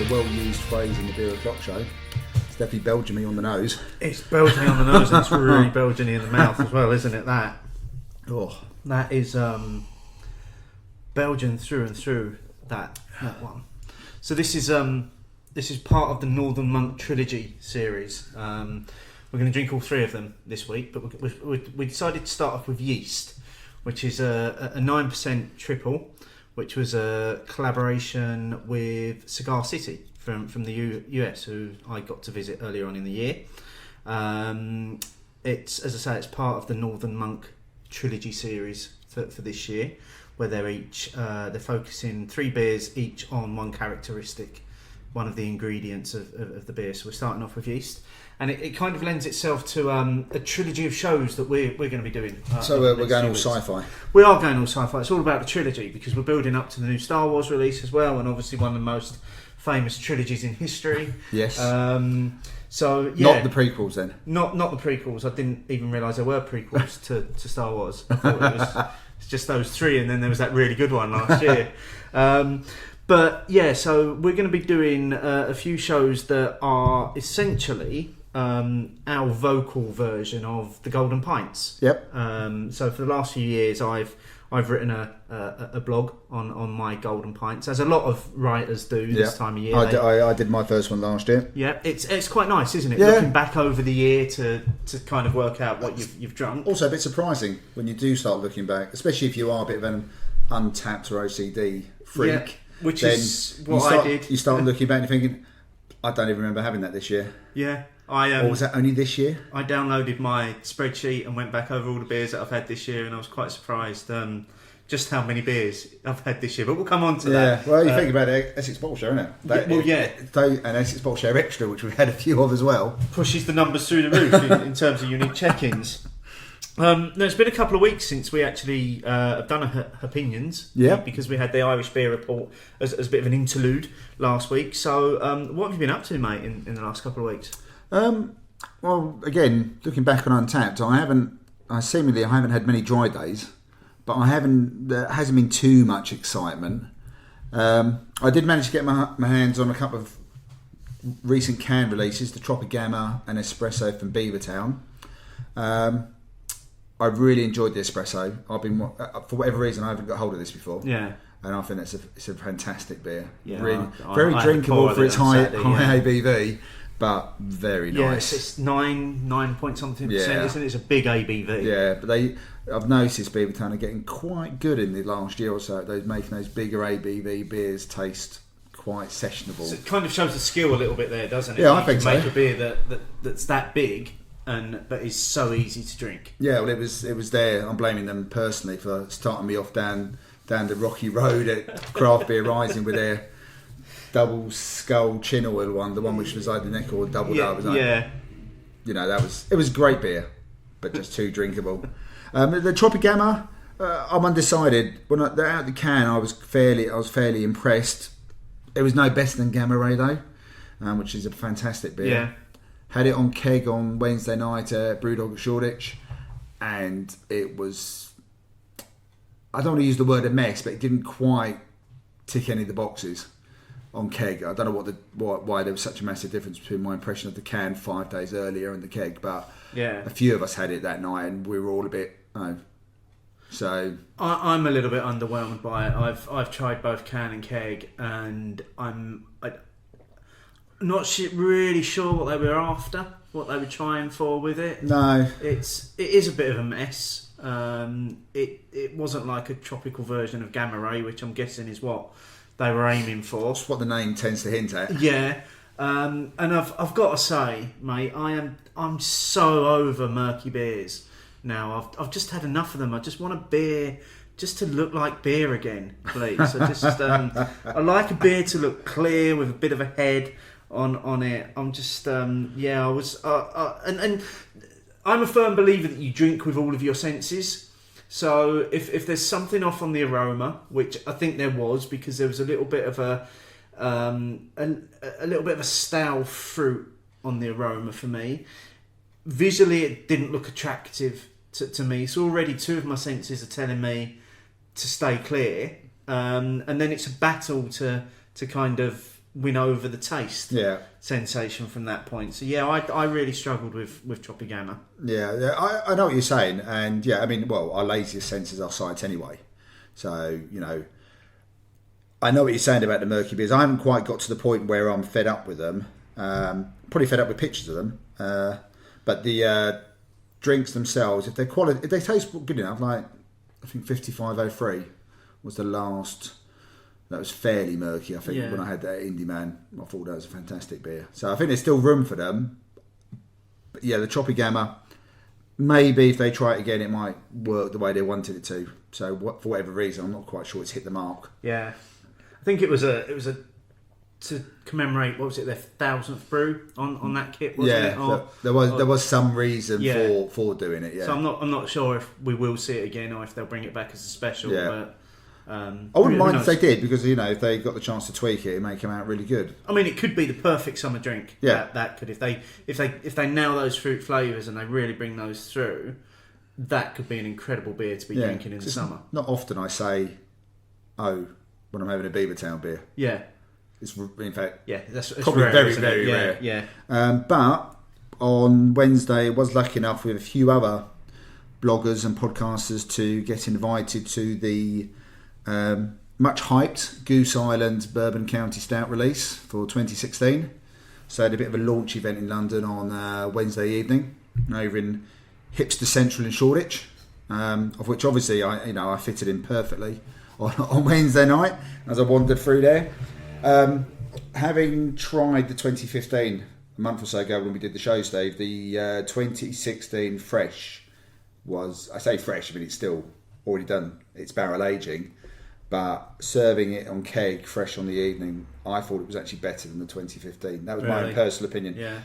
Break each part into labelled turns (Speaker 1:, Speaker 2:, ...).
Speaker 1: well-used phrase in the Beer O'Clock show. It's definitely Belgian-y on the nose.
Speaker 2: It's Belgian-y on the nose and it's really Belgian-y in the mouth as well, isn't it? That is Belgian through and through, that one. So this is part of the Northern Monk Trilogy series. We're going to drink all three of them this week, but we decided to start off with Yeast, which is a 9% triple, which was a collaboration with Cigar City from the US, who I got to visit earlier on in the year. It's, as I say, it's part of the Northern Monk Trilogy series for this year, where they're focusing 3 beers each on one characteristic, one of the ingredients of the beer. So we're starting off with Yeast, and it kind of lends itself to a trilogy of shows that we're going to be doing.
Speaker 1: So we're going all sci-fi.
Speaker 2: We are going all sci-fi. It's all about the trilogy because we're building up to the new Star Wars release as well, and obviously one of the most famous trilogies in history.
Speaker 1: Yes.
Speaker 2: So yeah,
Speaker 1: not the prequels then.
Speaker 2: Not the prequels. I didn't even realise there were prequels to Star Wars. I thought it's just those 3, and then there was that really good one last year. But yeah, so we're going to be doing a few shows that are essentially our vocal version of the Golden Pints.
Speaker 1: Yep.
Speaker 2: So for the last few years, I've written a blog on my Golden Pints, as a lot of writers do this time of year.
Speaker 1: I did my first one last year.
Speaker 2: Yeah, it's quite nice, isn't it?
Speaker 1: Yeah.
Speaker 2: Looking back over the year to kind of work out what you've drunk.
Speaker 1: Also a bit surprising when you do start looking back, especially if you are a bit of an untapped or OCD freak.
Speaker 2: Yeah, which is what I did.
Speaker 1: You start looking back and you're thinking, I don't even remember having that this year.
Speaker 2: Yeah.
Speaker 1: Or was that only this year?
Speaker 2: I downloaded my spreadsheet and went back over all the beers that I've had this year, and I was quite surprised just how many beers I've had this year. But we'll come on to that.
Speaker 1: Well, you think about it, Essex Bottle Share, isn't it? And Essex Bottle Share Extra, which we've had a few of as well.
Speaker 2: Pushes the numbers through the roof in terms of unique check-ins. It's been a couple of weeks since we actually have done a Hopinions, because we had the Irish Beer Report as a bit of an interlude last week. So what have you been up to, mate, in the last couple of weeks?
Speaker 1: Well, again, looking back on Untapped, I haven't had many dry days, but there hasn't been too much excitement. I did manage to get my hands on a couple of recent can releases, the Tropicana and Espresso from Beavertown. I've really enjoyed the espresso. I've been, for whatever reason, I haven't got hold of this before. Yeah, and I think it's a fantastic beer. Yeah, really, very drinkable for its high ABV, but very nice.
Speaker 2: Yes, it's 9 point something percent, isn't it? It's a big ABV.
Speaker 1: Yeah, but I've noticed Beavertown are getting quite good in the last year or so. They're making those bigger ABV beers taste quite sessionable.
Speaker 2: So it kind of shows the skill a little bit there, doesn't it?
Speaker 1: Yeah, I think so.
Speaker 2: Make a beer that's that big. But is so easy to drink.
Speaker 1: Yeah, well, it was there. I'm blaming them personally for starting me off down the rocky road at Craft Beer Rising with their double skull chin oil one, the one which was either neck or doubled up. You know, it was great beer, but just too drinkable. The Tropicana, I'm undecided. When they're out the can, I was fairly impressed. It was no better than Gamma Ray though, which is a fantastic beer. Yeah. Had it on keg on Wednesday night at Brewdog at Shoreditch, and it was, I don't want to use the word a mess, but it didn't quite tick any of the boxes on keg. I don't know why there was such a massive difference between my impression of the can 5 days earlier and the keg, but a few of us had it that night and we were all a bit, so
Speaker 2: I'm a little bit underwhelmed by it. I've tried both can and keg, and I'm not really sure what they were after, what they were trying for with it.
Speaker 1: No,
Speaker 2: it is a bit of a mess. It wasn't like a tropical version of Gamma Ray, which I'm guessing is what they were aiming for.
Speaker 1: That's what the name tends to hint at.
Speaker 2: Yeah, and I've got to say, mate, I'm so over murky beers now. I've just had enough of them. I just want a beer just to look like beer again, please. I like a beer to look clear with a bit of a head on it. I'm just and I'm a firm believer that you drink with all of your senses. So if there's something off on the aroma, which I think there was, because there was a little bit of a little bit of a stale fruit on the aroma for me. Visually, it didn't look attractive to me. So already 2 of my senses are telling me to stay clear, and then it's a battle to kind of win over the taste
Speaker 1: Yeah.
Speaker 2: sensation from that point. So yeah, I really struggled with Choppy Gamma.
Speaker 1: Yeah, I know what you're saying, and yeah, I mean, well, our laziest senses are sight anyway. So, you know, I know what you're saying about the murky beers. I haven't quite got to the point where I'm fed up with them. Probably fed up with pictures of them. But the drinks themselves, if they taste good enough, like I think 5503 was the last. That was fairly murky, I think, when I had that Indie Man. I thought that was a fantastic beer. So I think there's still room for them. But yeah, the Choppy Gamma, maybe if they try it again, it might work the way they wanted it to. So for whatever reason, I'm not quite sure it's hit the mark.
Speaker 2: Yeah, I think it was a to commemorate, what was it, their 1000th brew on that kit, wasn't it? Or,
Speaker 1: there was some reason for doing it. Yeah.
Speaker 2: So I'm not sure if we will see it again or if they'll bring it back as a special.
Speaker 1: Yeah.
Speaker 2: But
Speaker 1: I wouldn't mind if they did, because you know, if they got the chance to tweak it, it may come out really good.
Speaker 2: I mean, it could be the perfect summer drink.
Speaker 1: Yeah,
Speaker 2: that could, if they nail those fruit flavours and they really bring those through, that could be an incredible beer to be drinking in the summer.
Speaker 1: Not often I say, "Oh," when I'm having a Beavertown beer.
Speaker 2: Yeah,
Speaker 1: it's in fact
Speaker 2: that's
Speaker 1: probably
Speaker 2: rare,
Speaker 1: very very
Speaker 2: yeah,
Speaker 1: rare.
Speaker 2: Yeah.
Speaker 1: But on Wednesday, I was lucky enough with a few other bloggers and podcasters to get invited to the much hyped Goose Island Bourbon County Stout release for 2016. So I had a bit of a launch event in London on Wednesday evening over in Hipster Central in Shoreditch, of which obviously I fitted in perfectly on Wednesday night as I wandered through there. Having tried the 2015 a month or so ago when we did the show, Steve, the 2016 fresh was, I say fresh, I mean it's still already done its barrel aging, but serving it on keg fresh on the evening, I thought it was actually better than the 2015. That was my own personal opinion.
Speaker 2: Yeah.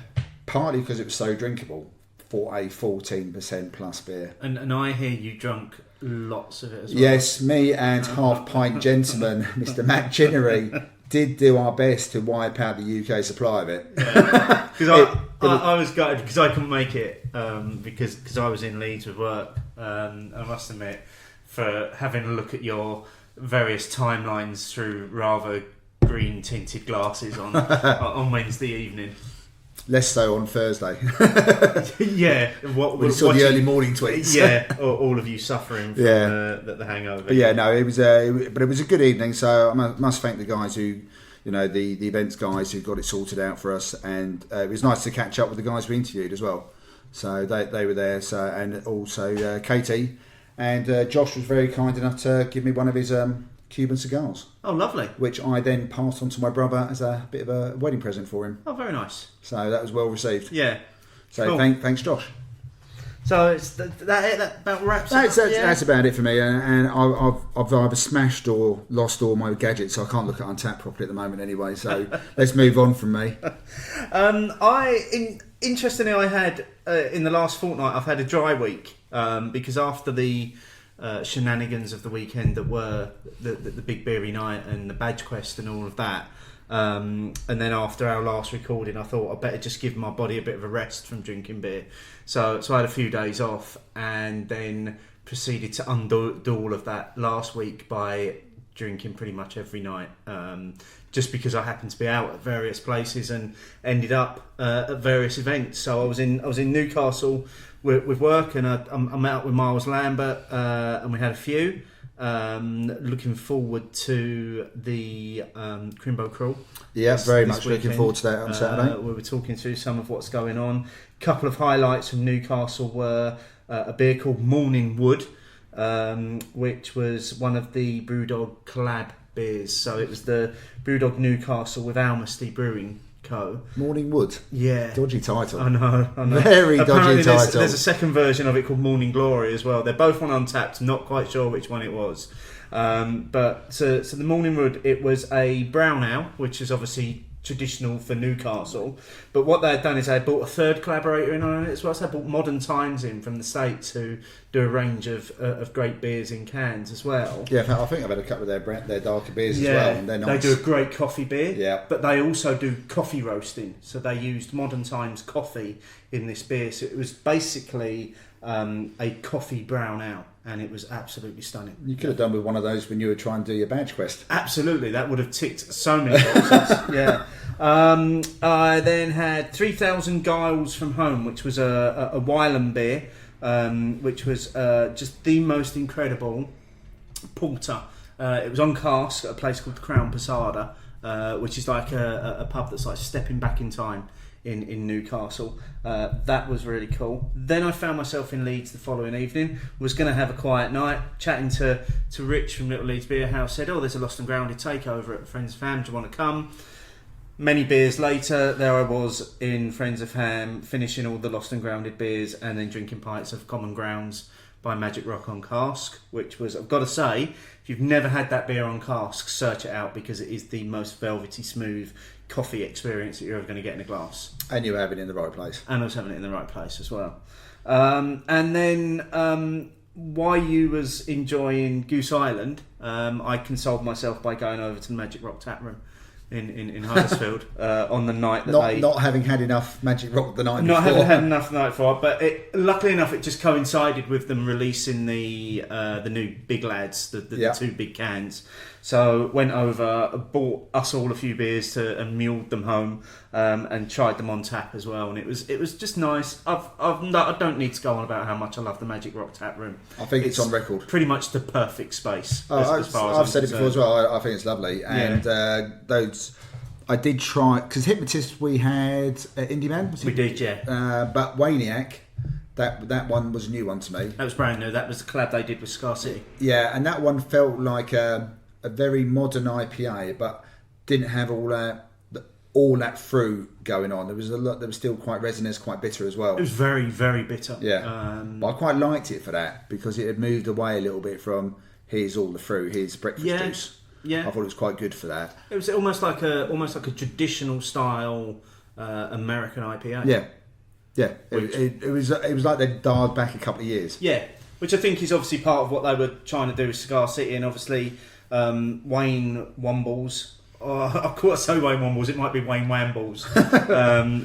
Speaker 1: Partly because it was so drinkable for a 14% plus beer.
Speaker 2: And I hear you drunk lots of it as well.
Speaker 1: Yes, me and half pint gentleman, Mr. Matt Chinnery, did do our best to wipe out the UK supply of it.
Speaker 2: Because I was gutted because I couldn't make it because I was in Leeds with work. I must admit, for having a look at your various timelines through rather green tinted glasses on Wednesday evening.
Speaker 1: Less so on Thursday.
Speaker 2: Yeah,
Speaker 1: we saw the early morning tweets.
Speaker 2: Yeah, all of you suffering from the hangover.
Speaker 1: But yeah, no, it was a good evening. So I must thank the guys who, you know, the events guys who got it sorted out for us, and it was nice to catch up with the guys we interviewed as well. So they were there. So, and also Katie and Josh was very kind enough to give me one of his Cuban cigars.
Speaker 2: Oh, lovely.
Speaker 1: Which I then passed on to my brother as a bit of a wedding present for him.
Speaker 2: Oh, very nice.
Speaker 1: So that was well received.
Speaker 2: Yeah.
Speaker 1: So
Speaker 2: cool.
Speaker 1: Thanks, Josh.
Speaker 2: So it's that about wraps it up.
Speaker 1: That's about it for me. And I've either smashed or lost all my gadgets, so I can't look at Untapped properly at the moment anyway. So let's move on from me.
Speaker 2: Interestingly, I had in the last fortnight, I've had a dry week because after the shenanigans of the weekend that were the big beery night and the badge quest and all of that, and then after our last recording, I thought I'd better just give my body a bit of a rest from drinking beer. So I had a few days off and then proceeded to undo all of that last week by drinking pretty much every night, just because I happened to be out at various places and ended up at various events. So I was in Newcastle with work, and I met up with Miles Lambert, and we had a few. Looking forward to the Crimbo Crawl.
Speaker 1: Yeah, very much looking forward to that on Saturday.
Speaker 2: We were talking through some of what's going on. A couple of highlights from Newcastle were a beer called Morning Wood, which was one of the Brewdog collab beers. So it was the Brewdog Newcastle with Almasty Brewing Co.
Speaker 1: Morning Wood.
Speaker 2: Yeah.
Speaker 1: Dodgy title.
Speaker 2: I know.
Speaker 1: Very dodgy title.
Speaker 2: There's a second version of it called Morning Glory as well. They're both on Untapped. Not quite sure which one it was. But so the Morning Wood, it was a brown ale, which is obviously traditional for Newcastle. But what they had done is they had brought a third collaborator in on it as well. So they brought Modern Times in from the States, who do a range of great beers in cans as well.
Speaker 1: Yeah, I think I've had a couple of their darker beers as well. And they're nice.
Speaker 2: They do a great coffee beer.
Speaker 1: Yeah.
Speaker 2: But they also do coffee roasting. So they used Modern Times coffee in this beer. So it was basically a coffee brown ale, and it was absolutely stunning.
Speaker 1: You could have done with one of those when you were trying to do your badge quest.
Speaker 2: Absolutely, that would have ticked so many boxes. Yeah. I then had 3,000 Giles from Home, which was a Wylam beer, which was just the most incredible porter. It was on cask at a place called the Crown Posada, which is like a pub that's like stepping back in time in Newcastle. That was really cool. Then I found myself in Leeds the following evening. Was going to have a quiet night, chatting to Rich from Little Leeds Beer House. Said, there's a Lost and Grounded takeover at Friends of Ham, do you want to come? Many beers later, there I was in Friends of Ham, finishing all the Lost and Grounded beers and then drinking pints of Common Grounds by Magic Rock on cask, which was, I've got to say, if you've never had that beer on cask, search it out, because it is the most velvety smooth coffee experience that you're ever going to get in a glass.
Speaker 1: And you were having it in the right place.
Speaker 2: And I was having it in the right place as well. And then while you was enjoying Goose Island, I consoled myself by going over to the Magic Rock tap room in Huddersfield on the night that
Speaker 1: not having had enough Magic Rock the night before.
Speaker 2: Not having had enough the night before, but luckily enough, it just coincided with them releasing the new Big Lads, the two big cans. So went over, bought us all a few beers and muled them home, and tried them on tap as well. And it was just nice. I don't need to go on about how much I love the Magic Rock tap room.
Speaker 1: I think it's on record.
Speaker 2: Pretty much the perfect space.
Speaker 1: As far as I've said it before as well. I think it's lovely. And those, I did try, because Hypnotist we had at Indie Man.
Speaker 2: We did, yeah.
Speaker 1: But Waniac, that one was a new one to me.
Speaker 2: That was brand new. That was the collab they did with Scar City.
Speaker 1: Yeah, and that one felt like a very modern IPA, but didn't have all that fruit going on. There was a lot. There was still quite resinous, quite bitter as well.
Speaker 2: It was very, very bitter.
Speaker 1: Yeah, but I quite liked it for that, because it had moved away a little bit from here's all the fruit, here's breakfast juice. Yeah, I thought it was quite good for that.
Speaker 2: It was almost like a traditional style American IPA.
Speaker 1: Yeah. It was like they dialed back a couple of years.
Speaker 2: Yeah, which I think is obviously part of what they were trying to do with Cigar City, and obviously. Wayne Wombles. Of course, I say Wayne Wombles. It might be Wayne Wambles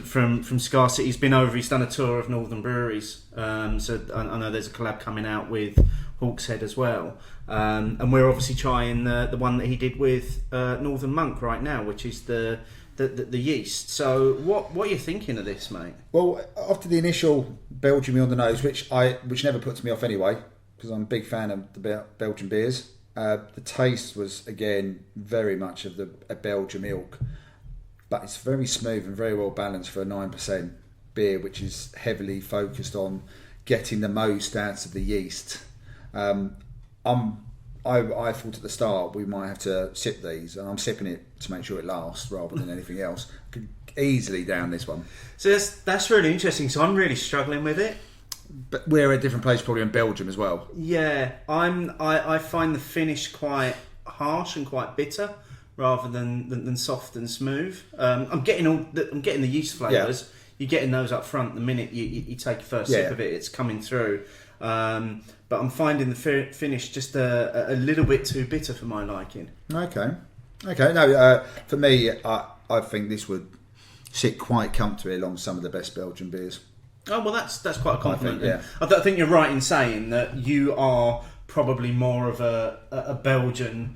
Speaker 2: from Scar City. He's been over. He's done a tour of Northern breweries. So I know there's a collab coming out with Hawkshead as well. And we're obviously trying the one that he did with Northern Monk right now, which is the Yeast. So what are you thinking of this, mate?
Speaker 1: Well, after the initial Belgium on the nose, which never puts me off anyway, because I'm a big fan of the Belgian beers. The taste was, again, very much of a Belgian ilk, but it's very smooth and very well balanced for a 9% beer, which is heavily focused on getting the most out of the yeast. I thought at the start we might have to sip these, and I'm sipping it to make sure it lasts rather than anything else. Could easily down this one.
Speaker 2: So that's really interesting. So I'm really struggling with it.
Speaker 1: But we're at a different place probably in Belgium as well.
Speaker 2: Yeah, I find the finish quite harsh and quite bitter, rather than soft and smooth. I'm getting the yeast flavours. Yeah. You're getting those up front the minute you take your first sip of it. It's coming through. But I'm finding the finish just a little bit too bitter for my liking.
Speaker 1: Okay. No, for me, I think this would sit quite comfortably along some of the best Belgian beers.
Speaker 2: Oh, well, that's quite a compliment. I think you're right in saying that you are probably more of a Belgian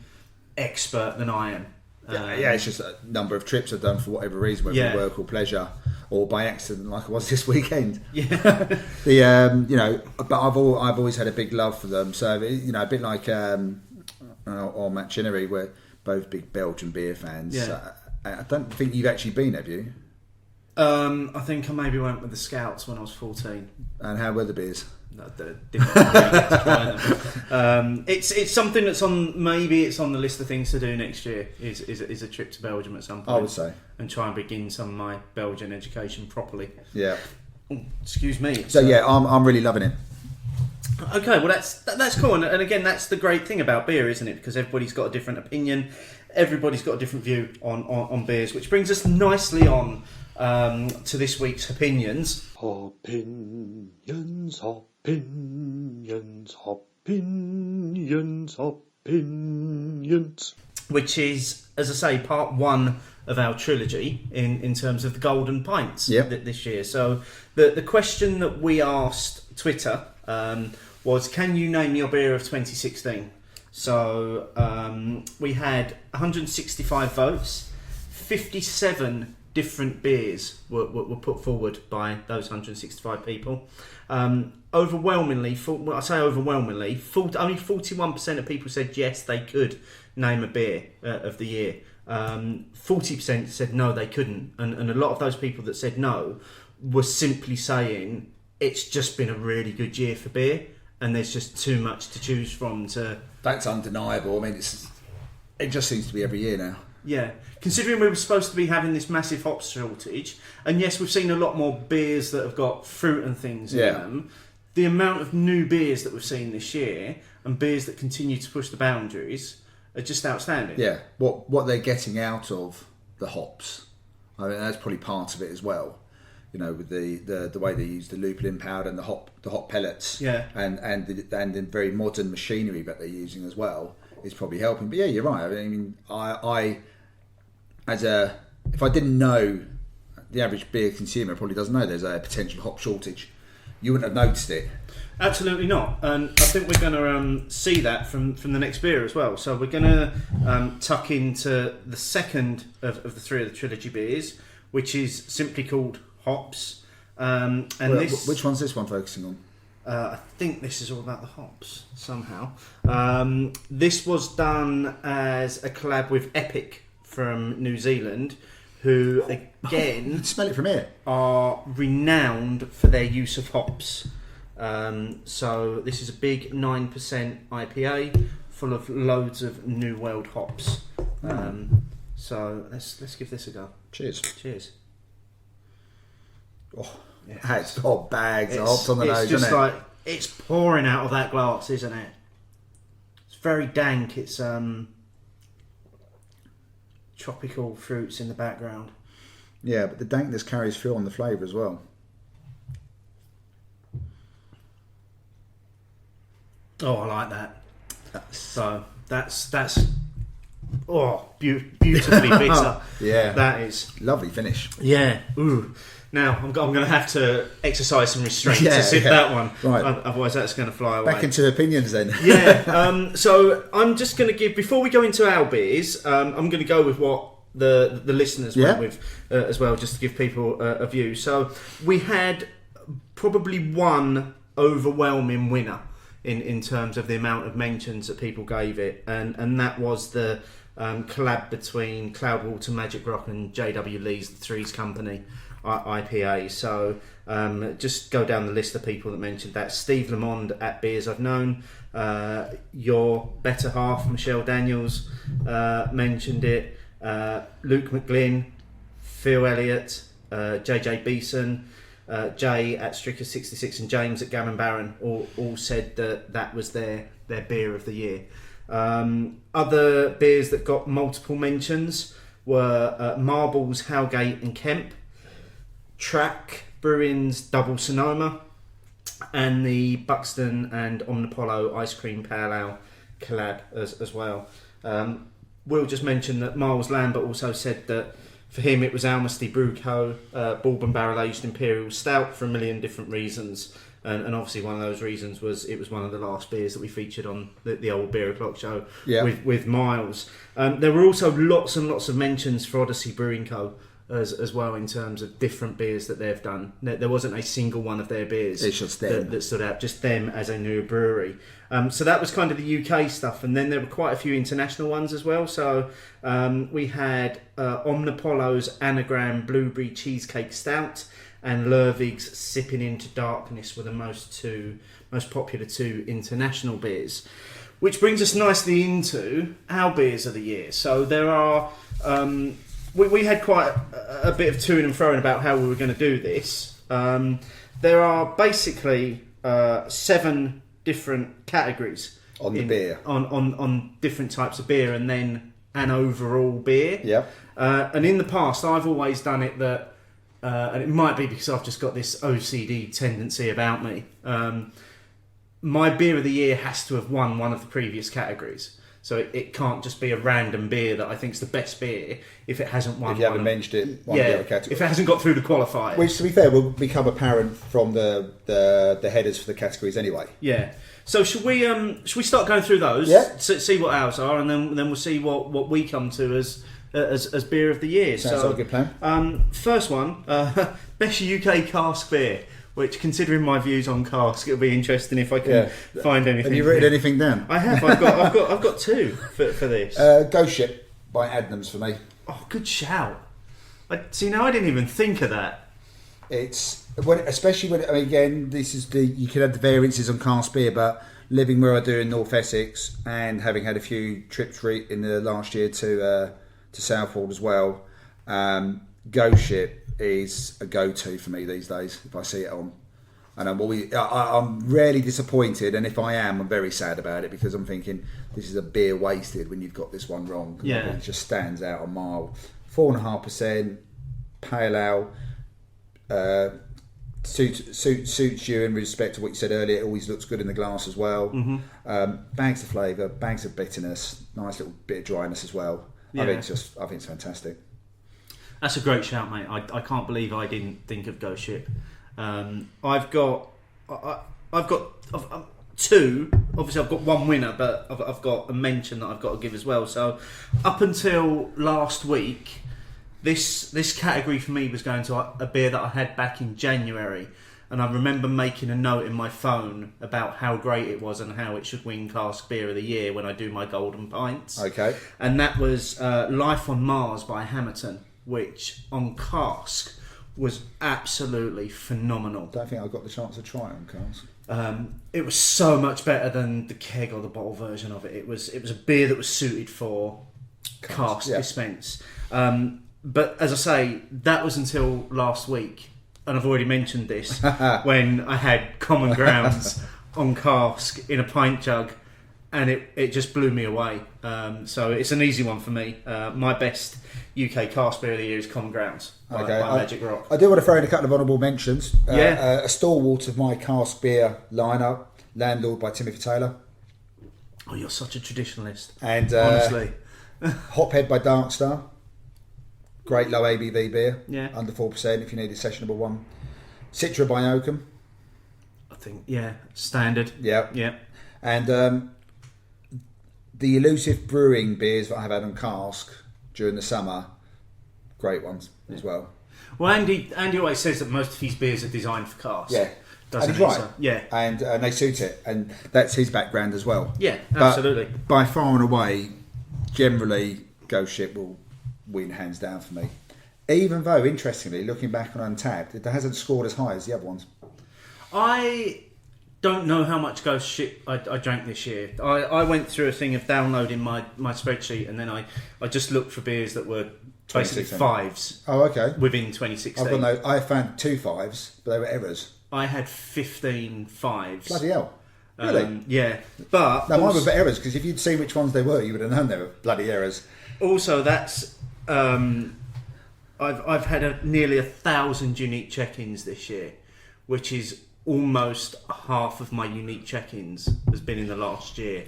Speaker 2: expert than I am.
Speaker 1: It's just a number of trips I've done for whatever reason, whether for work or pleasure, or by accident, like I was this weekend.
Speaker 2: Yeah.
Speaker 1: But I've always had a big love for them. So a bit like or Matt Chinnery, we're both big Belgian beer fans.
Speaker 2: Yeah.
Speaker 1: I don't think you've actually been, have you?
Speaker 2: I think I maybe went with the Scouts when I was 14.
Speaker 1: And how were the beers?
Speaker 2: No, didn't really get to try them. It's something that's on the list of things to do next year. Is a trip to Belgium at some point.
Speaker 1: I would say,
Speaker 2: and try and begin some of my Belgian education properly.
Speaker 1: Yeah.
Speaker 2: Oh, excuse me.
Speaker 1: So I'm really loving it.
Speaker 2: Okay, well that's cool, and again that's the great thing about beer, isn't it? Because everybody's got a different opinion, everybody's got a different view on beers, which brings us nicely on. To this week's Hopinions.
Speaker 3: Hopinions.
Speaker 2: Which is, as I say, part one of our trilogy in terms of the Golden Pints this year. So the question that we asked Twitter was, can you name your beer of 2016? So we had 165 votes, 57 different beers were put forward by those 165 people. Overwhelmingly, only 41% of people said yes, they could name a beer of the year. 40% said no, they couldn't. And a lot of those people that said no were simply saying it's just been a really good year for beer and there's just too much to choose from.
Speaker 1: That's undeniable. I mean, it just seems to be every year now.
Speaker 2: Yeah, considering we were supposed to be having this massive hops shortage, and yes, we've seen a lot more beers that have got fruit and things in them. The amount of new beers that we've seen this year and beers that continue to push the boundaries are just outstanding.
Speaker 1: Yeah, what they're getting out of the hops, I mean, that's probably part of it as well. You know, with the way they use the lupulin powder and the hop pellets, and the very modern machinery that they're using as well is probably helping. But yeah, you're right. I mean, if I didn't know, the average beer consumer probably doesn't know there's a potential hop shortage. You wouldn't have noticed it.
Speaker 2: Absolutely not. And I think we're going to see that from the next beer as well. So we're going to tuck into the second of the three of the Trilogy beers, which is simply called Hops.
Speaker 1: Which one's this one focusing on?
Speaker 2: I think this is all about the hops somehow. This was done as a collab with Epic from New Zealand, who again
Speaker 1: you can smell it from here,
Speaker 2: are renowned for their use of hops. So this is a big 9% IPA full of loads of New World hops. So let's give this a go.
Speaker 1: Cheers.
Speaker 2: Oh,
Speaker 1: yeah. It's got bags of hops on the nose,
Speaker 2: just
Speaker 1: isn't it?
Speaker 2: like it's pouring out of that glass, isn't it? It's very dank. It's tropical fruits in the background.
Speaker 1: Yeah, but the dankness carries through on the flavour as well.
Speaker 2: Oh, I like that. So that's beautifully bitter.
Speaker 1: Yeah,
Speaker 2: that is
Speaker 1: lovely finish.
Speaker 2: Yeah. Ooh. Now I'm going to have to exercise some restraint to sip that one.
Speaker 1: Right.
Speaker 2: Otherwise, that's going to fly away.
Speaker 1: Back into opinions then.
Speaker 2: Yeah. So I'm just going to give, before we go into our beers, I'm going to go with what the listeners went with as well, just to give people a view. So we had probably one overwhelming winner in terms of the amount of mentions that people gave it, and that was the collab between Cloudwater, Magic Rock and JW Lee's The Threes Company IPA. So just go down the list of people that mentioned that. Steve Lamond at Beers I've Known, your better half Michelle Daniels mentioned it, Luke McGlynn, Phil Elliott, JJ Beeson, Jay at Stricker 66 and James at Gammon Baron all said that was their beer of the year. Other beers that got multiple mentions were Marbles, Howgate and Kemp, Track Brewing's Double Sonoma, and the Buxton and Omnipollo Ice Cream Pale Ale collab as well. Will just mentioned that Miles Lambert also said that for him it was Almasty Brew Co. Bourbon Barrel Aged Imperial Stout for a million different reasons. And obviously one of those reasons was it was one of the last beers that we featured on the old Beer O'Clock show with Miles. There were also lots and lots of mentions for Odyssey Brewing Co. as well in terms of different beers that they've done. There wasn't a single one of their beers that stood out, just them as a new brewery. So that was kind of the UK stuff, and then there were quite a few international ones as well. So we had Omnipollo's Anagram Blueberry Cheesecake Stout and Lervig's Sipping Into Darkness were the most popular two international beers. Which brings us nicely into our beers of the year. So there are... We had quite a bit of to and fro about how we were going to do this. There are basically 7 different categories
Speaker 1: on the beer,
Speaker 2: on different types of beer, and then an overall beer.
Speaker 1: Yeah.
Speaker 2: And in the past, I've always done it that, and it might be because I've just got this OCD tendency about me. My beer of the year has to have won one of the previous categories. So it can't just be a random beer that I think is the best beer if it hasn't won.
Speaker 1: If you haven't mentioned it, one of the other categories.
Speaker 2: If it hasn't got through the qualifier.
Speaker 1: Which, to be fair, will become apparent from the headers for the categories anyway.
Speaker 2: Yeah. So should we start going through those?
Speaker 1: Yeah.
Speaker 2: See what ours are, and then we'll see what we come to as beer of the year.
Speaker 1: Sounds like a good plan.
Speaker 2: First one, best UK cask beer. Which, considering my views on cask, it'll be interesting if I can find anything.
Speaker 1: Have you written anything down?
Speaker 2: I have. I've got two for this.
Speaker 1: Ghost Ship by Adnams for me.
Speaker 2: Oh, good shout. I didn't even think of that.
Speaker 1: It's especially when again, this is you can have the variances on cask beer, but living where I do in North Essex and having had a few trips in the last year to Southwold as well, Ghost Ship is a go-to for me these days if I see it on, and I'm rarely disappointed, and if I am, I'm very sad about it because I'm thinking this is a beer wasted when you've got this one wrong.
Speaker 2: Yeah,
Speaker 1: it just stands out a mile. 4.5% pale ale, suits you in respect to what you said earlier. It always looks good in the glass as well.
Speaker 2: Mm-hmm.
Speaker 1: Bags of flavour, bags of bitterness, nice little bit of dryness as well.
Speaker 2: Yeah.
Speaker 1: I think it's fantastic.
Speaker 2: That's a great shout, mate. I can't believe I didn't think of Ghost Ship. I've got two. Obviously, I've got one winner, but I've got a mention that I've got to give as well. So, up until last week, this category for me was going to a beer that I had back in January, and I remember making a note in my phone about how great it was and how it should win cask beer of the year when I do my Golden Pints.
Speaker 1: Okay,
Speaker 2: and that was Life on Mars by Hamilton, which on cask was absolutely phenomenal.
Speaker 1: Don't think I got the chance to try it on cask.
Speaker 2: It was so much better than the keg or the bottle version of it. It was a beer that was suited for cask dispense. But as I say, that was until last week, and I've already mentioned this when I had Common Grounds on cask in a pint jug, and it just blew me away. So it's an easy one for me. My best UK cask beer of the year is Common Grounds by Magic Rock.
Speaker 1: I do want to throw in a couple of honourable mentions. A stalwart of my cask beer lineup, Landlord by Timothy Taylor.
Speaker 2: Oh, you're such a traditionalist.
Speaker 1: And
Speaker 2: honestly.
Speaker 1: Hophead by Darkstar. Great low ABV beer.
Speaker 2: Yeah.
Speaker 1: Under 4% if you need a sessionable one. Citra by Oakham.
Speaker 2: I think, standard.
Speaker 1: Yeah.
Speaker 2: Yeah.
Speaker 1: And the elusive brewing beers that I have had on cask during the summer, great ones as well.
Speaker 2: Well, Andy always says that most of his beers are designed for cask.
Speaker 1: Yeah.
Speaker 2: Doesn't
Speaker 1: and he's
Speaker 2: he?
Speaker 1: right.
Speaker 2: So, yeah.
Speaker 1: And they suit it. And that's his background as well.
Speaker 2: Yeah, absolutely.
Speaker 1: But by far and away, generally, Ghost Ship will win hands down for me. Even though, interestingly, looking back on Untapped, it hasn't scored as high as the other ones.
Speaker 2: I don't know how much Ghost Ship I drank this year. I went through a thing of downloading my spreadsheet, and then I just looked for beers that were basically fives.
Speaker 1: Oh, okay.
Speaker 2: Within 2016.
Speaker 1: I've got no. I found 2 fives, but they were errors.
Speaker 2: I had 15 fives.
Speaker 1: Bloody hell. Really?
Speaker 2: Yeah. But
Speaker 1: no, mine were errors, because if you'd seen which ones they were, you would have known they were bloody errors.
Speaker 2: Also, that's I've had nearly 1,000 unique check-ins this year, which is almost half of my unique check-ins has been in the last year.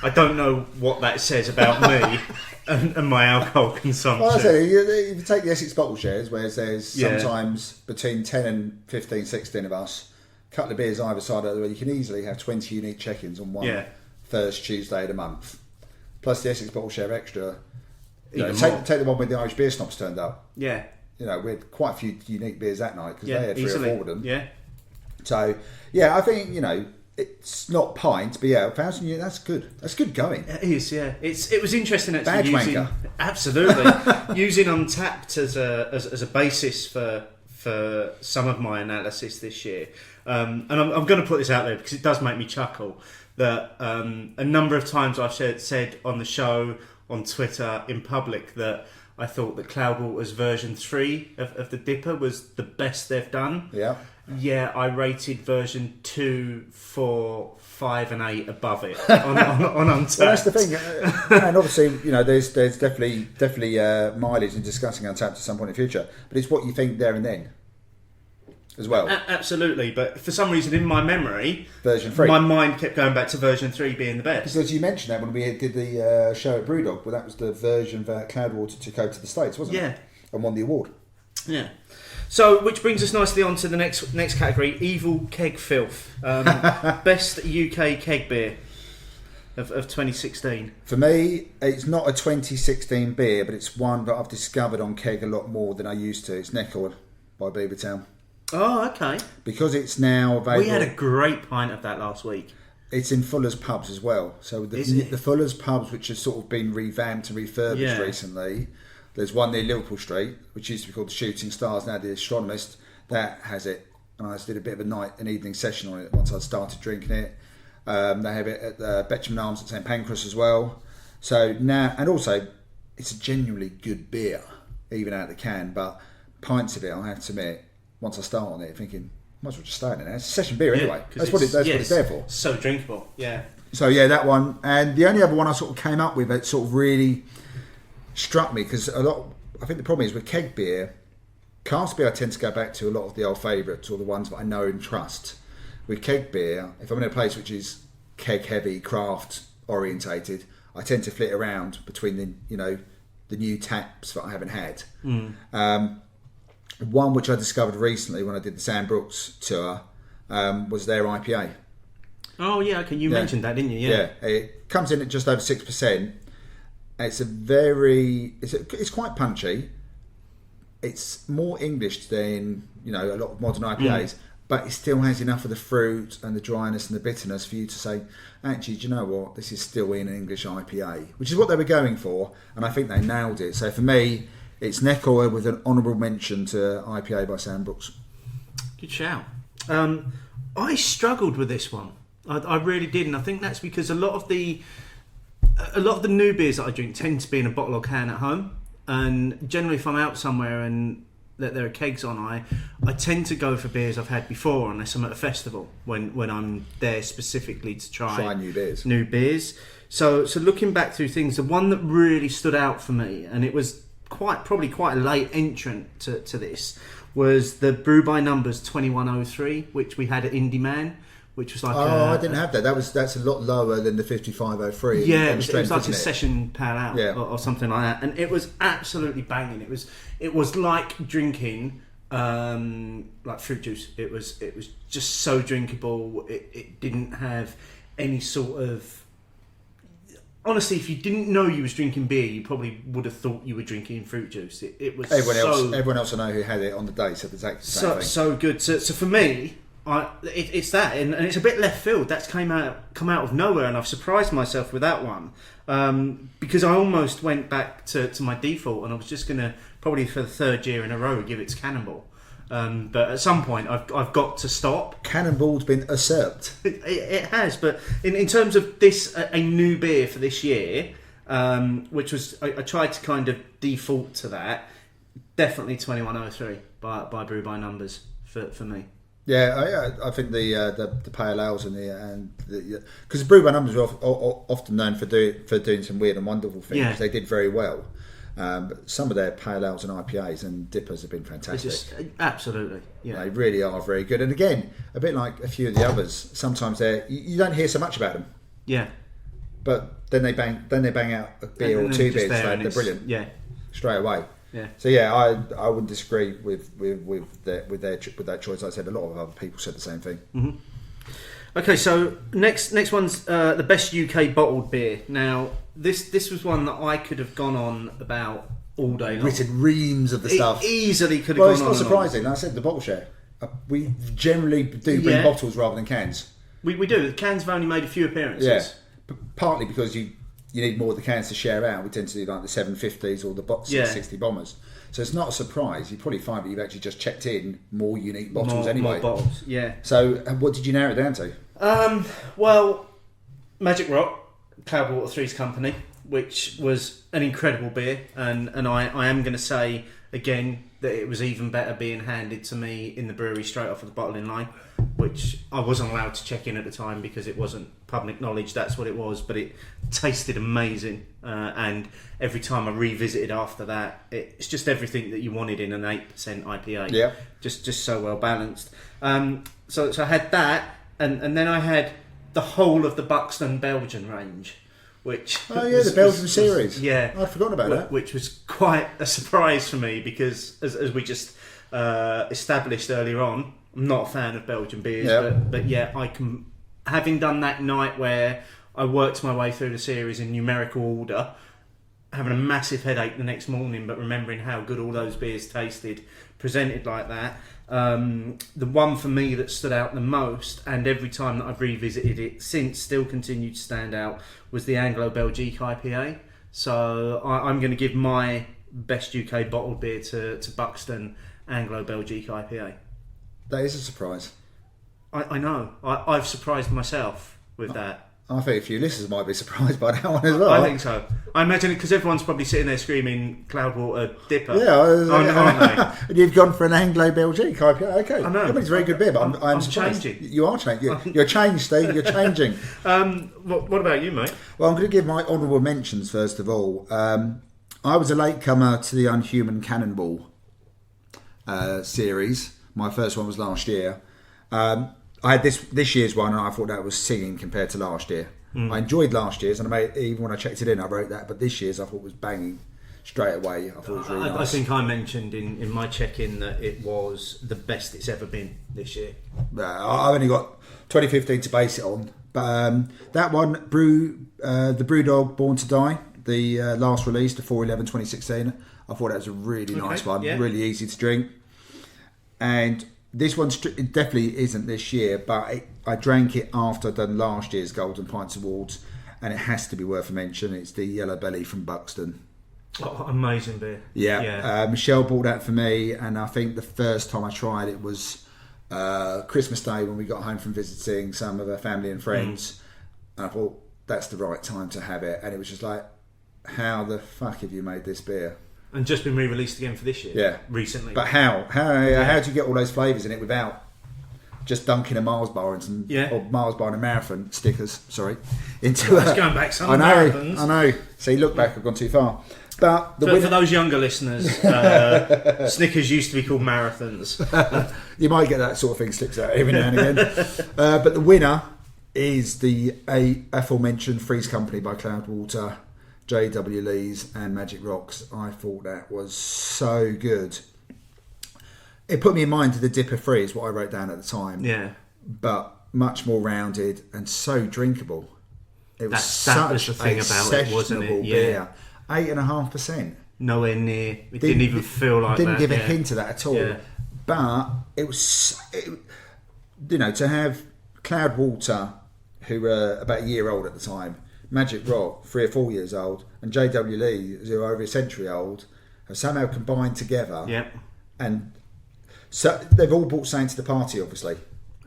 Speaker 2: I don't know what that says about me and my alcohol consumption.
Speaker 1: Well, I say, if you take the Essex bottle shares, where there's sometimes between 10 and 15, 16 of us, a couple of beers either side of the way, you can easily have 20 unique check-ins on one first Tuesday of the month. Plus the Essex bottle share extra. Take the one where the Irish beer snobs turned up.
Speaker 2: Yeah.
Speaker 1: We had quite a few unique beers that night because they had 3
Speaker 2: easily.
Speaker 1: or 4 of them.
Speaker 2: Yeah.
Speaker 1: So, I think, it's not pints, but 1,000 units, that's good. That's good going.
Speaker 2: It is, yeah. It was interesting actually
Speaker 1: Badge
Speaker 2: using...
Speaker 1: wanker.
Speaker 2: Absolutely. Using Untapped as a basis for some of my analysis this year. And I'm going to put this out there because it does make me chuckle that a number of times I've said on the show, on Twitter, in public, that I thought that Cloudwater's version 3 of the Dipper was the best they've done.
Speaker 1: Yeah.
Speaker 2: Yeah, I rated version 2, 4, 5 and 8 above it on Untapped.
Speaker 1: Well, that's the thing. And obviously, there's definitely mileage in discussing Untapped at some point in the future. But it's what you think there and then. as well.
Speaker 2: Absolutely, but for some reason in my memory,
Speaker 1: version 3.
Speaker 2: my mind kept going back to version 3 being the best.
Speaker 1: Because you mentioned that when we did the show at Brewdog, well, that was the version that Cloudwater took over to the States, wasn't it?
Speaker 2: Yeah.
Speaker 1: And won the award.
Speaker 2: Yeah. So, which brings us nicely on to the next category, Evil Keg Filth. Best UK keg beer of 2016.
Speaker 1: For me, it's not a 2016 beer, but it's one that I've discovered on keg a lot more than I used to. It's Neckord by Beavertown.
Speaker 2: Oh, okay.
Speaker 1: Because it's now available.
Speaker 2: We had a great pint of that last week.
Speaker 1: It's in Fuller's pubs as well. So the Fuller's pubs, which have sort of been revamped and refurbished recently. There's one near Liverpool Street, which used to be called the Shooting Stars, now the Astronomist. That has it. And I just did a bit of an evening session on it once I'd started drinking it. They have it at Betcham Arms at St Pancras as well. So now, and also, it's a genuinely good beer, even out of the can. But pints of it, I have to admit, once I start on it, thinking, might as well just stay in it. It's a session beer anyway. That's what it's there for.
Speaker 2: So drinkable, yeah.
Speaker 1: So yeah, that one. And the only other one I sort of came up with that sort of really struck me, because I think the problem is with keg beer, cask beer I tend to go back to a lot of the old favourites or the ones that I know and trust. With keg beer, if I'm in a place which is keg heavy, craft orientated, I tend to flit around between the new taps that I haven't had. One which I discovered recently when I did the Sam Brooks tour was their IPA.
Speaker 2: Oh yeah, okay. You mentioned that, didn't you?
Speaker 1: Yeah. It comes in at just over 6%. It's quite punchy. It's more English than a lot of modern IPAs, but it still has enough of the fruit and the dryness and the bitterness for you to say, actually, do you know what? This is still in an English IPA, which is what they were going for, and I think they nailed it. So for me, it's Neckord with an honourable mention to IPA by Sam Brooks.
Speaker 2: Good shout. I struggled with this one. I really did, and I think that's because a lot of the new beers that I drink tend to be in a bottle or can at home, and generally if I'm out somewhere and that there are kegs on, I tend to go for beers I've had before unless I'm at a festival when I'm there specifically to try new beers. So looking back through things, the one that really stood out for me, and it was probably quite a late entrant to this, was the Brew by Numbers 2103, which we had at Indie Man, which was like
Speaker 1: I didn't have that. That's a lot lower than the 5503.
Speaker 2: Yeah, it was like a session pale ale or something like that, and it was absolutely banging. It was like drinking like fruit juice. It was just so drinkable. It didn't have any sort of... Honestly, if you didn't know you was drinking beer, you probably would have thought you were drinking fruit juice. It was
Speaker 1: everyone else I know who had it on the day said exactly the same thing. So
Speaker 2: good. So for me, it's that, and it's a bit left field. That's come out of nowhere, and I've surprised myself with that one because I almost went back to my default, and I was just going to probably for the third year in a row give it to Cannonball. But at some point, I've got to stop.
Speaker 1: Cannonball's been usurped.
Speaker 2: It has, but in terms of this, a new beer for this year, which was I tried to kind of default to that. Definitely 2103 by Brew by Numbers for me.
Speaker 1: Yeah, I think the pale ales and because Brew by Numbers are often known for doing some weird and wonderful things. Yeah. They did very well. But some of their pale ales and IPAs and dippers have been fantastic.
Speaker 2: Absolutely, yeah.
Speaker 1: They really are very good. And again, a bit like a few of the others, sometimes you don't hear so much about them.
Speaker 2: Yeah.
Speaker 1: But then they bang out a beer or two beers. They're brilliant.
Speaker 2: Yeah.
Speaker 1: Straight away.
Speaker 2: Yeah.
Speaker 1: So yeah, I wouldn't disagree with that choice. Like I said, a lot of other people said the same thing.
Speaker 2: Mm-hmm. Okay, so next one's the best UK bottled beer. Now, this was one that I could have gone on about all day long.
Speaker 1: Written reams of the stuff.
Speaker 2: Easily could have gone on.
Speaker 1: Well, it's not surprising. Like I said the bottle share. We generally do bring bottles rather than cans.
Speaker 2: We do. The cans have only made a few appearances.
Speaker 1: Yeah, but partly because you need more of the cans to share out. We tend to do like the 750s or the 660 bombers. So it's not a surprise. You probably find that you've actually just checked in more unique bottles anyway.
Speaker 2: More bottles, yeah.
Speaker 1: So what did you narrow it down to?
Speaker 2: Well, Magic Rock, Cloudwater 3's company, which was an incredible beer. And I am going to say, again, that it was even better being handed to me in the brewery straight off of the bottling line, which I wasn't allowed to check in at the time because it wasn't public knowledge that's what it was, but it tasted amazing, and every time I revisited after that, it's just everything that you wanted in an 8% IPA.
Speaker 1: Yeah.
Speaker 2: Just so well balanced. So I had that, and then I had the whole of the Buxton Belgian range, which
Speaker 1: the Belgian series.
Speaker 2: Yeah,
Speaker 1: I'd forgotten about that.
Speaker 2: Which was quite a surprise for me because, as we just established earlier on, I'm not a fan of Belgian beers, but yeah, I can. Having done that night where I worked my way through the series in numerical order, having a massive headache the next morning, but remembering how good all those beers tasted, presented like that. The one for me that stood out the most, and every time that I've revisited it since still continued to stand out, was the Anglo-Belgique IPA. So I'm going to give my best UK bottled beer to Buxton Anglo-Belgique IPA.
Speaker 1: That is a surprise.
Speaker 2: I know. I've surprised myself with that.
Speaker 1: I think a few listeners might be surprised by that one as well.
Speaker 2: I think so. I imagine it because everyone's probably sitting there screaming Cloudwater Dipper.
Speaker 1: Yeah,
Speaker 2: aren't they?
Speaker 1: And you've gone for an Anglo-Belgique IPA. Okay,
Speaker 2: I know.
Speaker 1: I mean, it's a very good beer, but I'm surprised.
Speaker 2: Changing.
Speaker 1: You are changing. You're changed, Steve. You're changing.
Speaker 2: What about you, mate?
Speaker 1: Well, I'm going to give my honourable mentions first of all. I was a latecomer to the Unhuman Cannonball series. My first one was last year. I had this year's one, and I thought that was singing compared to last year. I enjoyed last year's, and even when I checked it in, I wrote that. But this year's, I thought was banging straight away. I thought it was really nice.
Speaker 2: I think I mentioned in my check-in that it was the best it's ever been this year.
Speaker 1: I've only got 2015 to base it on, but that one, the Brewdog Born to Die, the last release, the 4/11/2016. I thought that was a really nice one, really easy to drink, and. This one it definitely isn't this year, but I drank it after I'd done last year's Golden Pints Awards, and it has to be worth a mention. It's the Yellow Belly from Buxton.
Speaker 2: Oh, amazing beer.
Speaker 1: Yeah. Michelle bought that for me, and I think the first time I tried it was Christmas Day when we got home from visiting some of her family and friends. And I thought, that's the right time to have it. And it was just like, how the fuck have you made this beer?
Speaker 2: And just been re-released again for this year.
Speaker 1: Yeah,
Speaker 2: recently.
Speaker 1: But how do you get all those flavours in it without just dunking a Mars bar and some or Mars bar and a marathon stickers? Sorry, into
Speaker 2: it's going back some
Speaker 1: marathons. I know. See, look back, I've gone too far. But
Speaker 2: for those younger listeners, Snickers used to be called marathons.
Speaker 1: You might get that sort of thing slips out every now and again. But the winner is the aforementioned Freeze Company by Cloudwater. J.W. Lee's and Magic Rocks. I thought that was so good. It put me in mind of the Dipper Freeze, what I wrote down at the time.
Speaker 2: Yeah.
Speaker 1: But much more rounded and so drinkable. It was
Speaker 2: that was the thing about it, wasn't it?
Speaker 1: Yeah. 8.5%.
Speaker 2: Nowhere near. It didn't even feel like
Speaker 1: didn't
Speaker 2: that.
Speaker 1: Didn't give a hint of that at all.
Speaker 2: Yeah.
Speaker 1: But it was, to have Cloudwater, who were about a year old at the time, Magic Rock, 3 or 4 years old, and J.W. Lee, who are over a century old, have somehow combined together.
Speaker 2: Yep.
Speaker 1: And so they've all brought something to the party, obviously.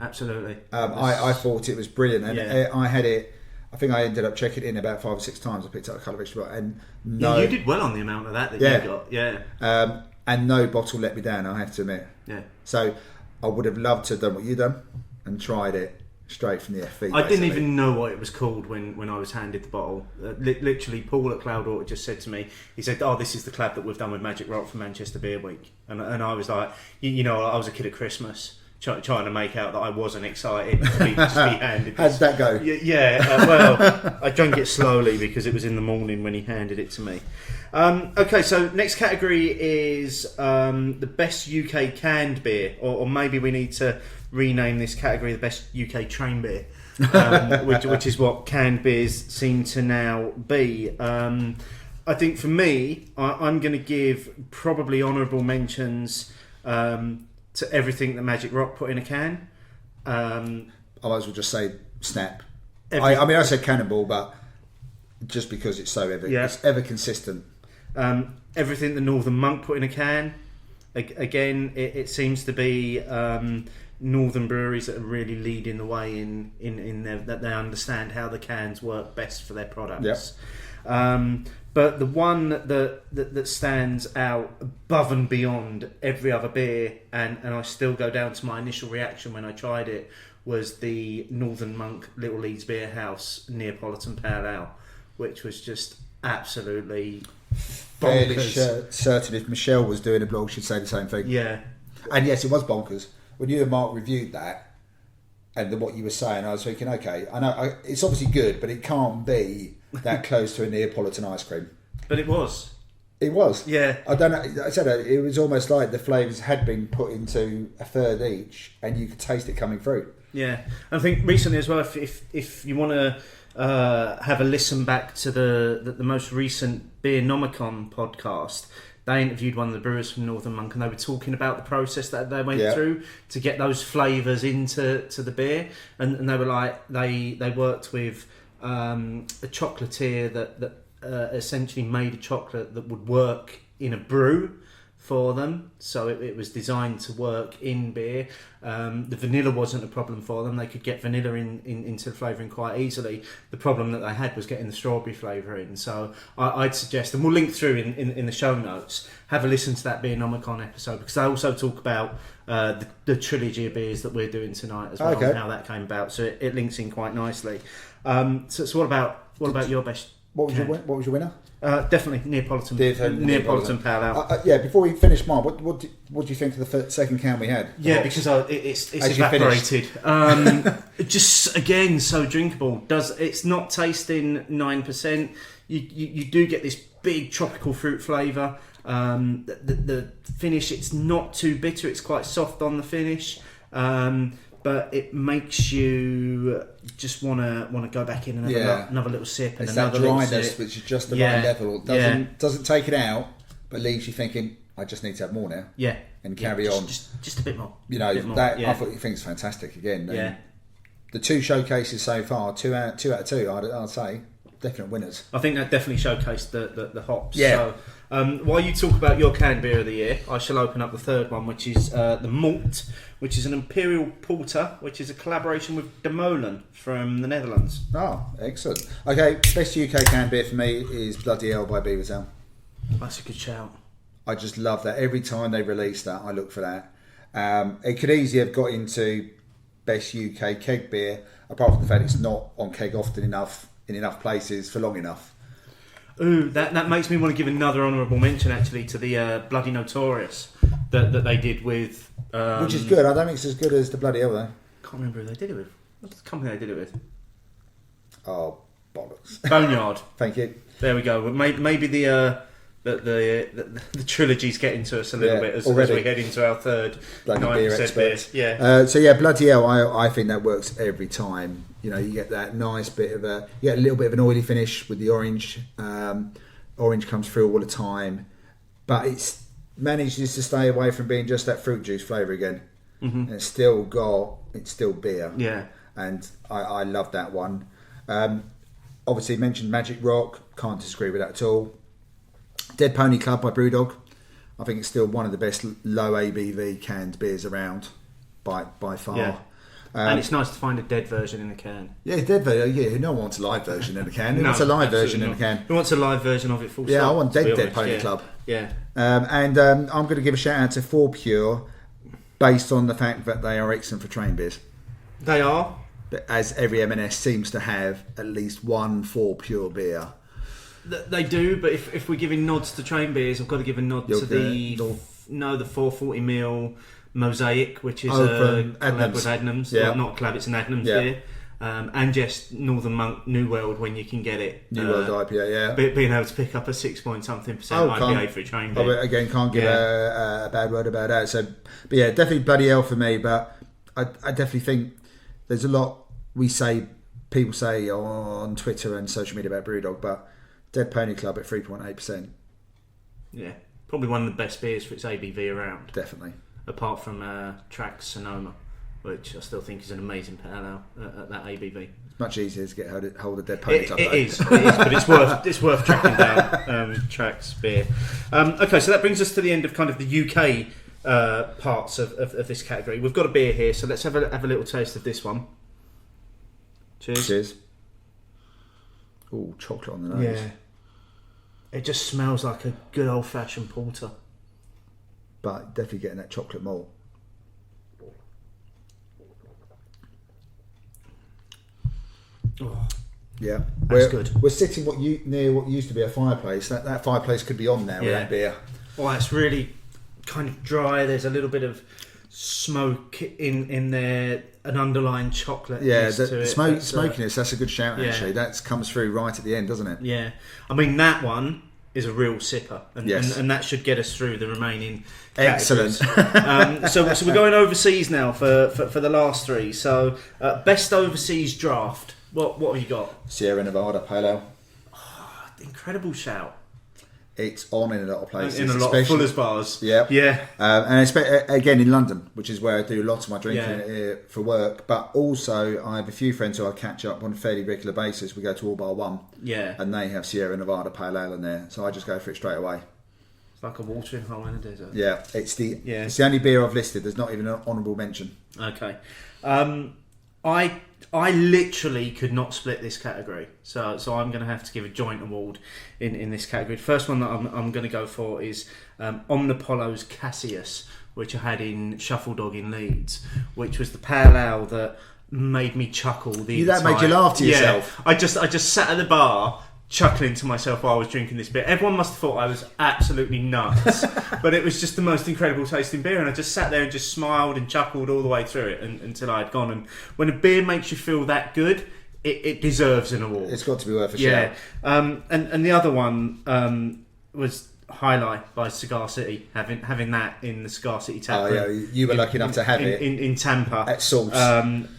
Speaker 2: Absolutely.
Speaker 1: I thought it was brilliant. And I had it, I think I ended up checking it in about 5 or 6 times. I picked up a couple of extra, and
Speaker 2: you did well on the amount of that you got. Yeah.
Speaker 1: And no bottle let me down, I have to admit.
Speaker 2: Yeah.
Speaker 1: So I would have loved to have done what you've done and tried it straight from the FV.
Speaker 2: I didn't even know what it was called when I was handed the bottle. Literally, Paul at Cloudwater just said to me, he said, "Oh, this is the collab that we've done with Magic Rock from Manchester Beer Week," and I was like, I was a kid at Christmas trying to make out that I wasn't excited to be handed.
Speaker 1: How did that go?
Speaker 2: Well, I drank it slowly because it was in the morning when he handed it to me. Okay, so next category is the best UK canned beer, or maybe we need to rename this category the best UK train beer, which is what canned beers seem to now be. I think for me, I'm going to give probably honourable mentions to everything that Magic Rock put in a can. I might
Speaker 1: as well just say Snap. I said Cannonball, but just because it's so it's ever consistent.
Speaker 2: Everything the Northern Monk put in a can. Again, it seems to be northern breweries that are really leading the way in their, that they understand how the cans work best for their products.
Speaker 1: Yep.
Speaker 2: But the one that stands out above and beyond every other beer, and I still go down to my initial reaction when I tried it, was the Northern Monk Little Leeds Beer House Neapolitan Pale Ale, which was just absolutely
Speaker 1: fairly
Speaker 2: bonkers.
Speaker 1: certain if Michelle was doing a blog, she'd say the same thing.
Speaker 2: Yeah.
Speaker 1: And yes, it was bonkers. When you and Mark reviewed that, and what you were saying, I was thinking, okay, I know it's obviously good, but it can't be that close to a Neapolitan ice cream.
Speaker 2: But it was.
Speaker 1: It was.
Speaker 2: Yeah.
Speaker 1: I don't know. I said it was almost like the flavours had been put into a third each, and you could taste it coming through.
Speaker 2: Yeah, I think recently as well. If you want to have a listen back to the most recent Beernomicon podcast, they interviewed one of the brewers from Northern Monk, and they were talking about the process that they went through to get those flavours into the beer, and they were like they worked with a chocolatier that essentially made a chocolate that would work in a brew for them, so it was designed to work in beer. The vanilla wasn't a problem for them. They could get vanilla into the flavouring quite easily. The problem that they had was getting the strawberry flavour in. So I'd suggest, and we'll link through in the show notes, have a listen to that Beernomicon episode, because they also talk about the trilogy of beers that we're doing tonight as well, and how that came about. So it links in quite nicely. So what about your best?
Speaker 1: What was your winner?
Speaker 2: Definitely Neapolitan Pale Ale.
Speaker 1: Yeah, before we finish mine, what do you think of the second can we had?
Speaker 2: Yeah, because it's evaporated. Just again, so drinkable. It's not tasting 9%. You do get this big tropical fruit flavour. The finish, it's not too bitter. It's quite soft on the finish. But it makes you just want to go back in and have another little sip. And
Speaker 1: it's
Speaker 2: another
Speaker 1: that dryness,
Speaker 2: little sip.
Speaker 1: which is just the right level. Doesn't take it out, but leaves you thinking, I just need to have more now.
Speaker 2: Yeah.
Speaker 1: And carry on.
Speaker 2: Just a bit more.
Speaker 1: You know, I thought you think it's fantastic again.
Speaker 2: Yeah.
Speaker 1: The two showcases so far, two out of two, I'd say, definite winners.
Speaker 2: I think that definitely showcased the hops.
Speaker 1: Yeah.
Speaker 2: So, while you talk about your canned beer of the year, I shall open up the third one, which is the Malt, which is an Imperial Porter, which is a collaboration with Molen from the Netherlands.
Speaker 1: Oh, excellent. Okay, best UK canned beer for me is Bloody Hell by Beaver's Ale.
Speaker 2: That's a good shout.
Speaker 1: I just love that. Every time they release that, I look for that. It could easily have got into best UK keg beer, apart from the fact it's not on keg often enough in enough places for long enough.
Speaker 2: Ooh, that makes me want to give another honourable mention actually to the Bloody Notorious that they did with...
Speaker 1: which is good. I don't think it's as good as the Bloody Hell though.
Speaker 2: Can't remember who they did it with. What's the company they did it with?
Speaker 1: Oh, bollocks.
Speaker 2: Boneyard.
Speaker 1: Thank you.
Speaker 2: There we go. Maybe the trilogy's getting to us a little bit as we head into our third
Speaker 1: Bloody beer experts.
Speaker 2: Beer. Yeah.
Speaker 1: So yeah, Bloody Hell, I think that works every time. You know, you get that nice bit of you get a little bit of an oily finish with the orange. Orange comes through all the time, but it's manages to stay away from being just that fruit juice flavour again. Mm-hmm. And it's still beer.
Speaker 2: Yeah.
Speaker 1: And I love that one. Obviously mentioned Magic Rock, can't disagree with that at all. Dead Pony Club by Brewdog, I think it's still one of the best low ABV canned beers around by far.
Speaker 2: Yeah. And it's nice to find a dead version in a can.
Speaker 1: Yeah, dead version. Yeah, no one wants a live version in a can. Who wants a live version in a can?
Speaker 2: Who wants a live version of it full stop?
Speaker 1: Yeah, I want Dead Pony Club.
Speaker 2: Yeah.
Speaker 1: And I'm going to give a shout out to 4 Pure based on the fact that they are excellent for train beers.
Speaker 2: They are.
Speaker 1: But as every M&S seems to have at least one 4 Pure beer.
Speaker 2: They do, but if we're giving nods to train beers, I've got to give a nod to the 440ml Mosaic, which is a collab with Adnams.
Speaker 1: Yeah.
Speaker 2: Well, not a collab, it's an Adnams beer. And just Northern Monk New World when you can get it.
Speaker 1: New World IPA, yeah.
Speaker 2: Being able to pick up a 6-point-something percent IPA for a train beer.
Speaker 1: Again, can't give a bad word about that. So, but yeah, definitely Bloody Hell for me. But I definitely think there's a lot people say on Twitter and social media about Brewdog, but Dead Pony Club at 3.8%.
Speaker 2: Yeah, probably one of the best beers for its ABV around.
Speaker 1: Definitely.
Speaker 2: Apart from Trax Sonoma, which I still think is an amazing pale ale at that ABV.
Speaker 1: It's much easier to get hold of Dead Pony Club.
Speaker 2: It is, but it's worth tracking down Trax beer. Okay, so that brings us to the end of kind of the UK parts of this category. We've got a beer here, so let's have a little taste of this one. Cheers.
Speaker 1: Cheers. Oh, chocolate on the nose.
Speaker 2: Yeah. It just smells like a good old-fashioned porter.
Speaker 1: But definitely getting that chocolate malt.
Speaker 2: Oh,
Speaker 1: yeah,
Speaker 2: that's good.
Speaker 1: We're sitting near what used to be a fireplace. That fireplace could be on now with that beer.
Speaker 2: Well, it's really kind of dry. There's a little bit of smoke in there, an underlying chocolate.
Speaker 1: Yeah,
Speaker 2: to it.
Speaker 1: smokiness. That's a good shout. Actually, that comes through right at the end, doesn't it?
Speaker 2: Yeah, I mean that one is a real sipper, and that should get us through the remaining.
Speaker 1: Excellent.
Speaker 2: So we're going overseas now for the last three. So best overseas draft. What have you got?
Speaker 1: Sierra Nevada Pale Ale.
Speaker 2: Oh, incredible shout.
Speaker 1: It's on in a lot of places.
Speaker 2: In a lot of Fuller's bars.
Speaker 1: Yeah.
Speaker 2: Yeah.
Speaker 1: And again in London, which is where I do lots of my drinking for work. But also I have a few friends who I catch up on a fairly regular basis. We go to All Bar One.
Speaker 2: Yeah.
Speaker 1: And they have Sierra Nevada Pale Ale in there. So I just go for it straight away.
Speaker 2: It's like a watering hole in a desert.
Speaker 1: Yeah. It's the only beer I've listed. There's not even an honourable mention.
Speaker 2: Okay. I literally could not split this category, so I'm going to have to give a joint award in this category. The first one that I'm going to go for is Omnipolo's Cassius, which I had in Shuffle Dog in Leeds, which was the pale ale that made me chuckle. Made you
Speaker 1: laugh to yourself.
Speaker 2: I just sat at the bar chuckling to myself while I was drinking this beer. Everyone must have thought I was absolutely nuts, but it was just the most incredible tasting beer, and I just sat there and just smiled and chuckled all the way through it until I had gone. And when a beer makes you feel that good, it deserves an award.
Speaker 1: It's got to be worth a shout.
Speaker 2: And the other one was High Life by Cigar City, having that in the Cigar City tap room.
Speaker 1: Oh yeah, you were lucky enough to have it
Speaker 2: in Tampa at
Speaker 1: Salts.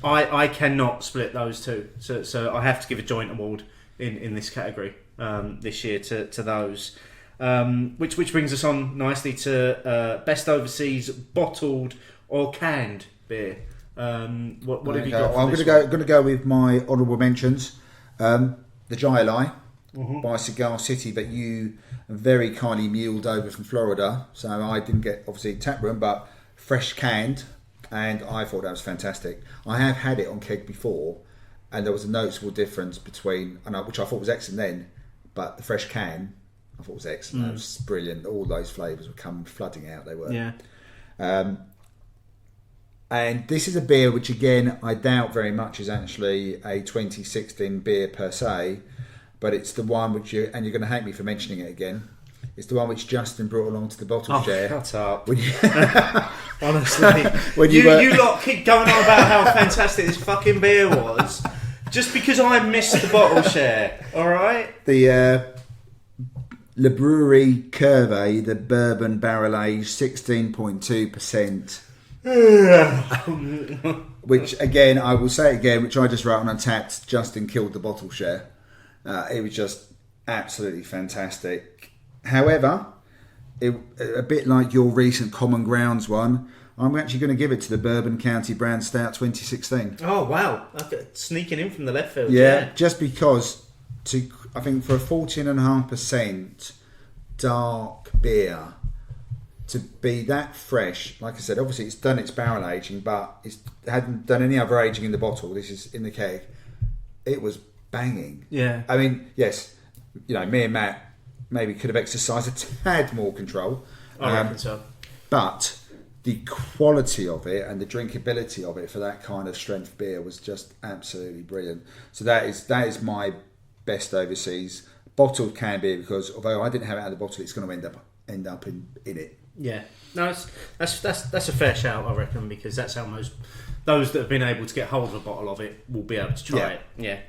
Speaker 2: I cannot split those two, so I have to give a joint award in this category this year to those, which brings us on nicely to best overseas bottled or canned beer. What have you got?
Speaker 1: I'm going to go with my honourable mentions. The Jai Alai by Cigar City, but you very kindly muled over from Florida, so I didn't get obviously tap room, but fresh canned, and I thought that was fantastic. I have had it on keg before. And there was a noticeable difference between, which I thought was excellent then, but the fresh can, I thought was excellent. That was brilliant. All those flavours were coming flooding out. They were.
Speaker 2: Yeah.
Speaker 1: And this is a beer which, again, I doubt very much is actually a 2016 beer per se, but it's the one which you're going to hate me for mentioning it again. It's the one which Justin brought along to the bottle share.
Speaker 2: Shut up. Honestly. You lot keep going on about how fantastic this fucking beer was. Just because I missed the bottle share, all right?
Speaker 1: The Le Brewery Curve, the bourbon barrel aged 16.2%. Which again, I will say again, which I just wrote on Untapped. Justin killed the bottle share. It was just absolutely fantastic. However, a bit like your recent Common Grounds one, I'm actually going to give it to the Bourbon County Brand Stout 2016.
Speaker 2: Oh, wow. Okay. Sneaking in from the left field.
Speaker 1: Yeah, just because I think for a 14.5% dark beer, to be that fresh, like I said, obviously it's done its barrel aging, but it hadn't done any other aging in the bottle. This is in the keg. It was banging.
Speaker 2: Yeah.
Speaker 1: I mean, yes, me and Matt maybe could have exercised a tad more control.
Speaker 2: I reckon so.
Speaker 1: But the quality of it and the drinkability of it for that kind of strength beer was just absolutely brilliant. So that is my best overseas bottled canned beer, because although I didn't have it out of the bottle, it's going to end up in it.
Speaker 2: Yeah, no, that's a fair shout, I reckon, because that's how most those that have been able to get hold of a bottle of it will be able to try it. Yeah.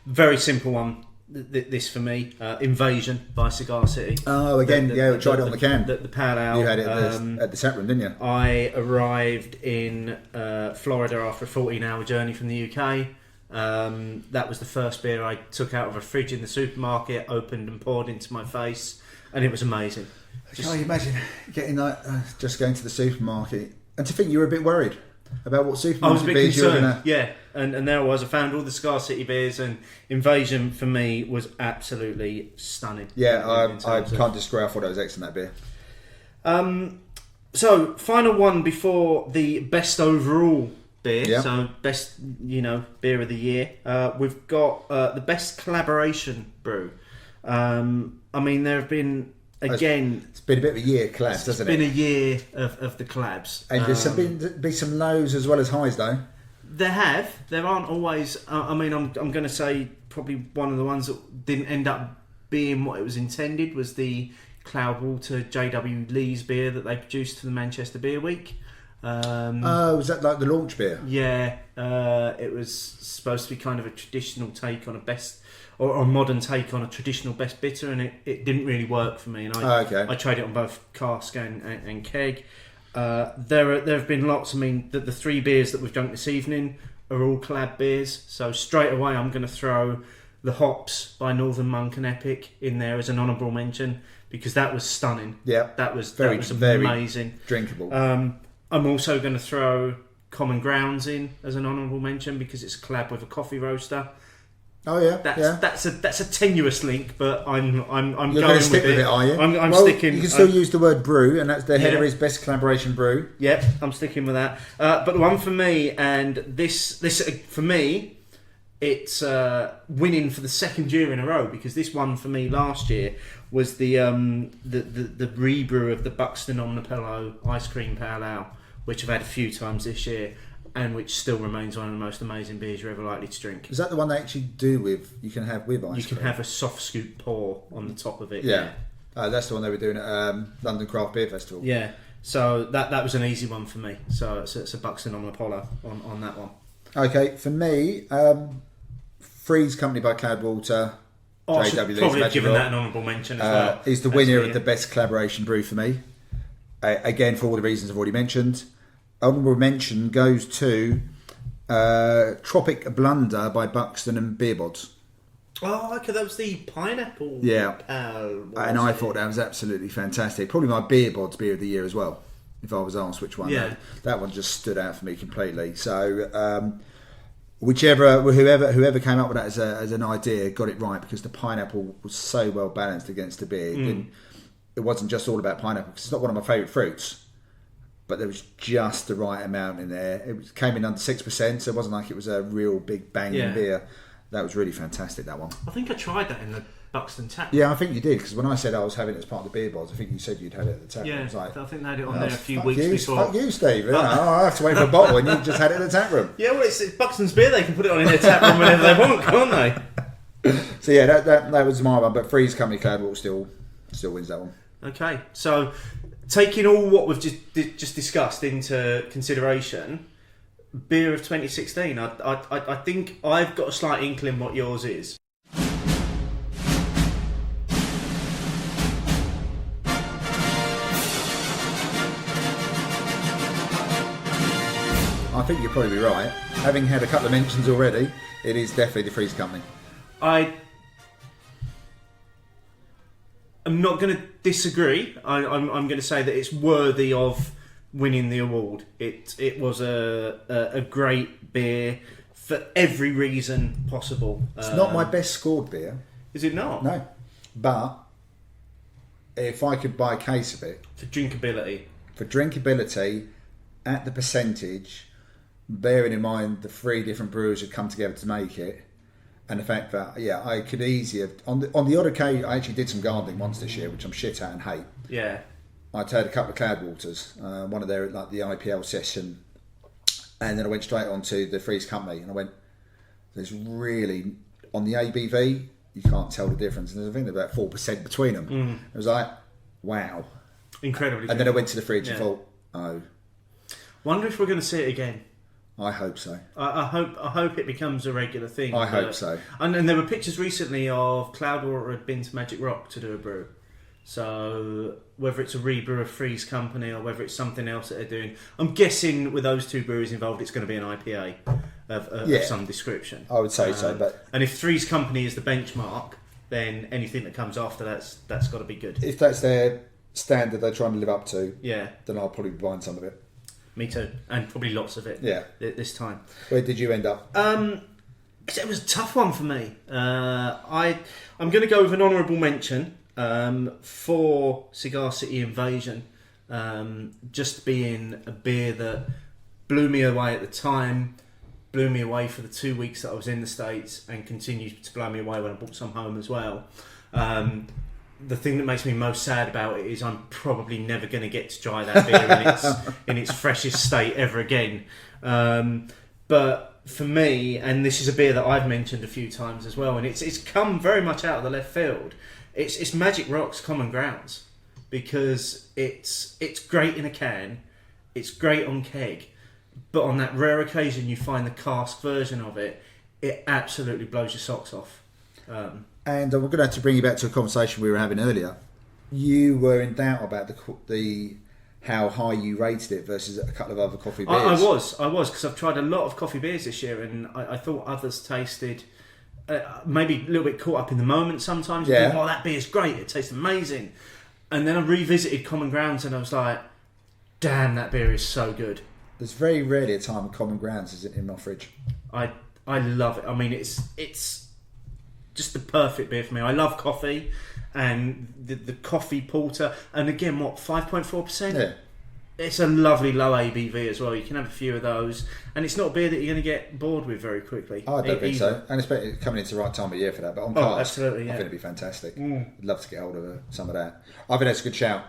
Speaker 2: Very simple one. This for me, Invasion by Cigar City.
Speaker 1: Oh, again, we tried it on the can.
Speaker 2: The pale ale.
Speaker 1: You had it at the tap room, didn't you?
Speaker 2: I arrived in Florida after a 14-hour journey from the UK. That was the first beer I took out of a fridge in the supermarket, opened and poured into my face, and it was amazing.
Speaker 1: Can you imagine getting just going to the supermarket, and to think you were a bit worried about what supermarket beers you were going to...
Speaker 2: Yeah, and there I was. I found all the Cigar City beers, and Invasion for me was absolutely stunning.
Speaker 1: Yeah, I can't describe. I thought that was excellent, that beer.
Speaker 2: So, final one before the best overall beer.
Speaker 1: Yep.
Speaker 2: So, best, beer of the year. We've got the best collaboration brew. I mean, there have been, again...
Speaker 1: It's been a bit of a year collapse, hasn't it?
Speaker 2: It's been a year of the collabs.
Speaker 1: And there's been some lows as well as highs, though.
Speaker 2: There aren't always... I'm going to say probably one of the ones that didn't end up being what it was intended was the Cloudwater JW Lee's beer that they produced for the Manchester Beer Week.
Speaker 1: Was that like the launch beer?
Speaker 2: Yeah, it was supposed to be kind of a traditional take on a best... or a modern take on a traditional best bitter, and it didn't really work for me. And I tried it on both cask and keg. There have been lots. I mean, the 3 beers that we've drunk this evening are all collab beers. So straight away, I'm going to throw the Hops by Northern Monk and Epic in there as an honourable mention because that was stunning.
Speaker 1: Yeah,
Speaker 2: that was very amazing,
Speaker 1: drinkable.
Speaker 2: I'm also going to throw Common Grounds in as an honourable mention because it's a collab with a coffee roaster.
Speaker 1: Oh yeah,
Speaker 2: that's a tenuous link, but I'm
Speaker 1: You're
Speaker 2: going
Speaker 1: to stick with it, are you?
Speaker 2: I'm sticking.
Speaker 1: You can still use the word brew, and that's the header is best collaboration brew.
Speaker 2: Yep, I'm sticking with that. But the one for me, and this for me, it's winning for the second year in a row because this one for me last year was the rebrew of the Buxton Omnipello Ice Cream Pale Ale, which I've had a few times this year. And which still remains one of the most amazing beers you're ever likely to drink.
Speaker 1: Is that the one they actually do with? You can have with ice cream?
Speaker 2: You can have a soft scoop pour on the top of it.
Speaker 1: Yeah. That's the one they were doing at London Craft Beer Festival.
Speaker 2: Yeah. So that was an easy one for me. So it's a Buxton on Apollo on that one.
Speaker 1: Okay, for me, Freeze Company by Cloudwater.
Speaker 2: I should probably have given that an honourable mention as well.
Speaker 1: He's the winner of the best collaboration brew for me. Again, for all the reasons I've already mentioned. Honourable mention goes to Tropic Blunder by Buxton and Beerbods.
Speaker 2: Oh, okay, that was the pineapple.
Speaker 1: Yeah, and I thought that was absolutely fantastic. Probably my Beerbods beer of the year as well. If I was asked which one, that one just stood out for me completely. So, whoever came up with that as an idea got it right because the pineapple was so well balanced against the beer. It wasn't just all about pineapple because it's not one of my favourite fruits. But there was just the right amount in there. It came in under 6%, so it wasn't like it was a real big banging beer. That was really fantastic, that one.
Speaker 2: I think I tried that in the Buxton tap.
Speaker 1: Yeah, I think you did, because when I said I was having it as part of the beer bods, I think you said you'd had it at the tap room.
Speaker 2: Yeah,
Speaker 1: I
Speaker 2: think they had it on there a few weeks before.
Speaker 1: Fuck you, Steve. I have to wait for a bottle, and you just had it at the tap room.
Speaker 2: Yeah, well, it's Buxton's beer. They can put it on in their tap room whenever they want, can't they?
Speaker 1: So yeah, that was my one, but Freeze Company Cloudwater still wins that one.
Speaker 2: Okay, so... taking all what we've just discussed into consideration, beer of 2016, I think I've got a slight inkling what yours is.
Speaker 1: I think you're probably right. Having had a couple of mentions already, it is definitely the Freeze Company.
Speaker 2: I'm not going to disagree. I'm going to say that it's worthy of winning the award. It was a great beer for every reason possible.
Speaker 1: It's not my best scored beer.
Speaker 2: Is it not?
Speaker 1: No. But if I could buy a case of it...
Speaker 2: For drinkability,
Speaker 1: at the percentage, bearing in mind the 3 different brewers had come together to make it, and the fact that, I could easily have... On the odd occasion, I actually did some gardening once this year, which I'm shit at and hate.
Speaker 2: Yeah.
Speaker 1: I'd had a couple of Cloudwaters, one of their, like the IPL session, and then I went straight on to the Freeze Company, and I went, there's really... On the ABV, you can't tell the difference, and there's, I think there's about 4% between them. It was like, wow.
Speaker 2: Incredibly.
Speaker 1: And then I went to the fridge and thought, oh.
Speaker 2: Wonder if we're going to see it again.
Speaker 1: I hope so.
Speaker 2: I hope it becomes a regular thing.
Speaker 1: I hope so.
Speaker 2: And there were pictures recently of Cloudwater had been to Magic Rock to do a brew. So whether it's a rebrew of Freeze Company or whether it's something else that they're doing, I'm guessing with those 2 breweries involved, it's going to be an IPA of some description.
Speaker 1: I would say so. But
Speaker 2: and if Freeze Company is the benchmark, then anything that comes after that's got to be good.
Speaker 1: If that's their standard they're trying to live up to, then I'll probably be buying some of it.
Speaker 2: Me too, and probably lots of it.
Speaker 1: Yeah,
Speaker 2: this time.
Speaker 1: Where did you end up?
Speaker 2: Because it was a tough one for me. I'm going to go with an honourable mention for Cigar City Invasion, just being a beer that blew me away at the time, blew me away for the 2 weeks that I was in the States, and continued to blow me away when I brought some home as well. The thing that makes me most sad about it is I'm probably never going to get to try that beer in its freshest state ever again. But for me, and this is a beer that I've mentioned a few times as well, and it's come very much out of the left field. It's Magic Rock's Common Grounds, because it's great in a can, it's great on keg, but on that rare occasion you find the cask version of it, it absolutely blows your socks off.
Speaker 1: And we're going to have to bring you back to a conversation we were having earlier. You were in doubt about the how high you rated it versus a couple of other coffee beers.
Speaker 2: I was, because I've tried a lot of coffee beers this year, and I thought others tasted maybe a little bit caught up in the moment sometimes. You think, oh, that beer's great, it tastes amazing. And then I revisited Common Grounds and I was like, damn, that beer is so good.
Speaker 1: There's very rarely a time when Common Grounds isn't in my fridge.
Speaker 2: I love it. I mean, it's just the perfect beer for me. I love coffee, and the coffee porter, and again, 5.4%?
Speaker 1: Yeah.
Speaker 2: It's a lovely low ABV as well. You can have a few of those, and it's not a beer that you're going to get bored with very quickly.
Speaker 1: Oh, I don't think so. And especially coming into the right time of year for that. But on cask,
Speaker 2: absolutely, yeah.
Speaker 1: I think it'd be fantastic. I'd love to get hold of some of that. I think that's a good shout.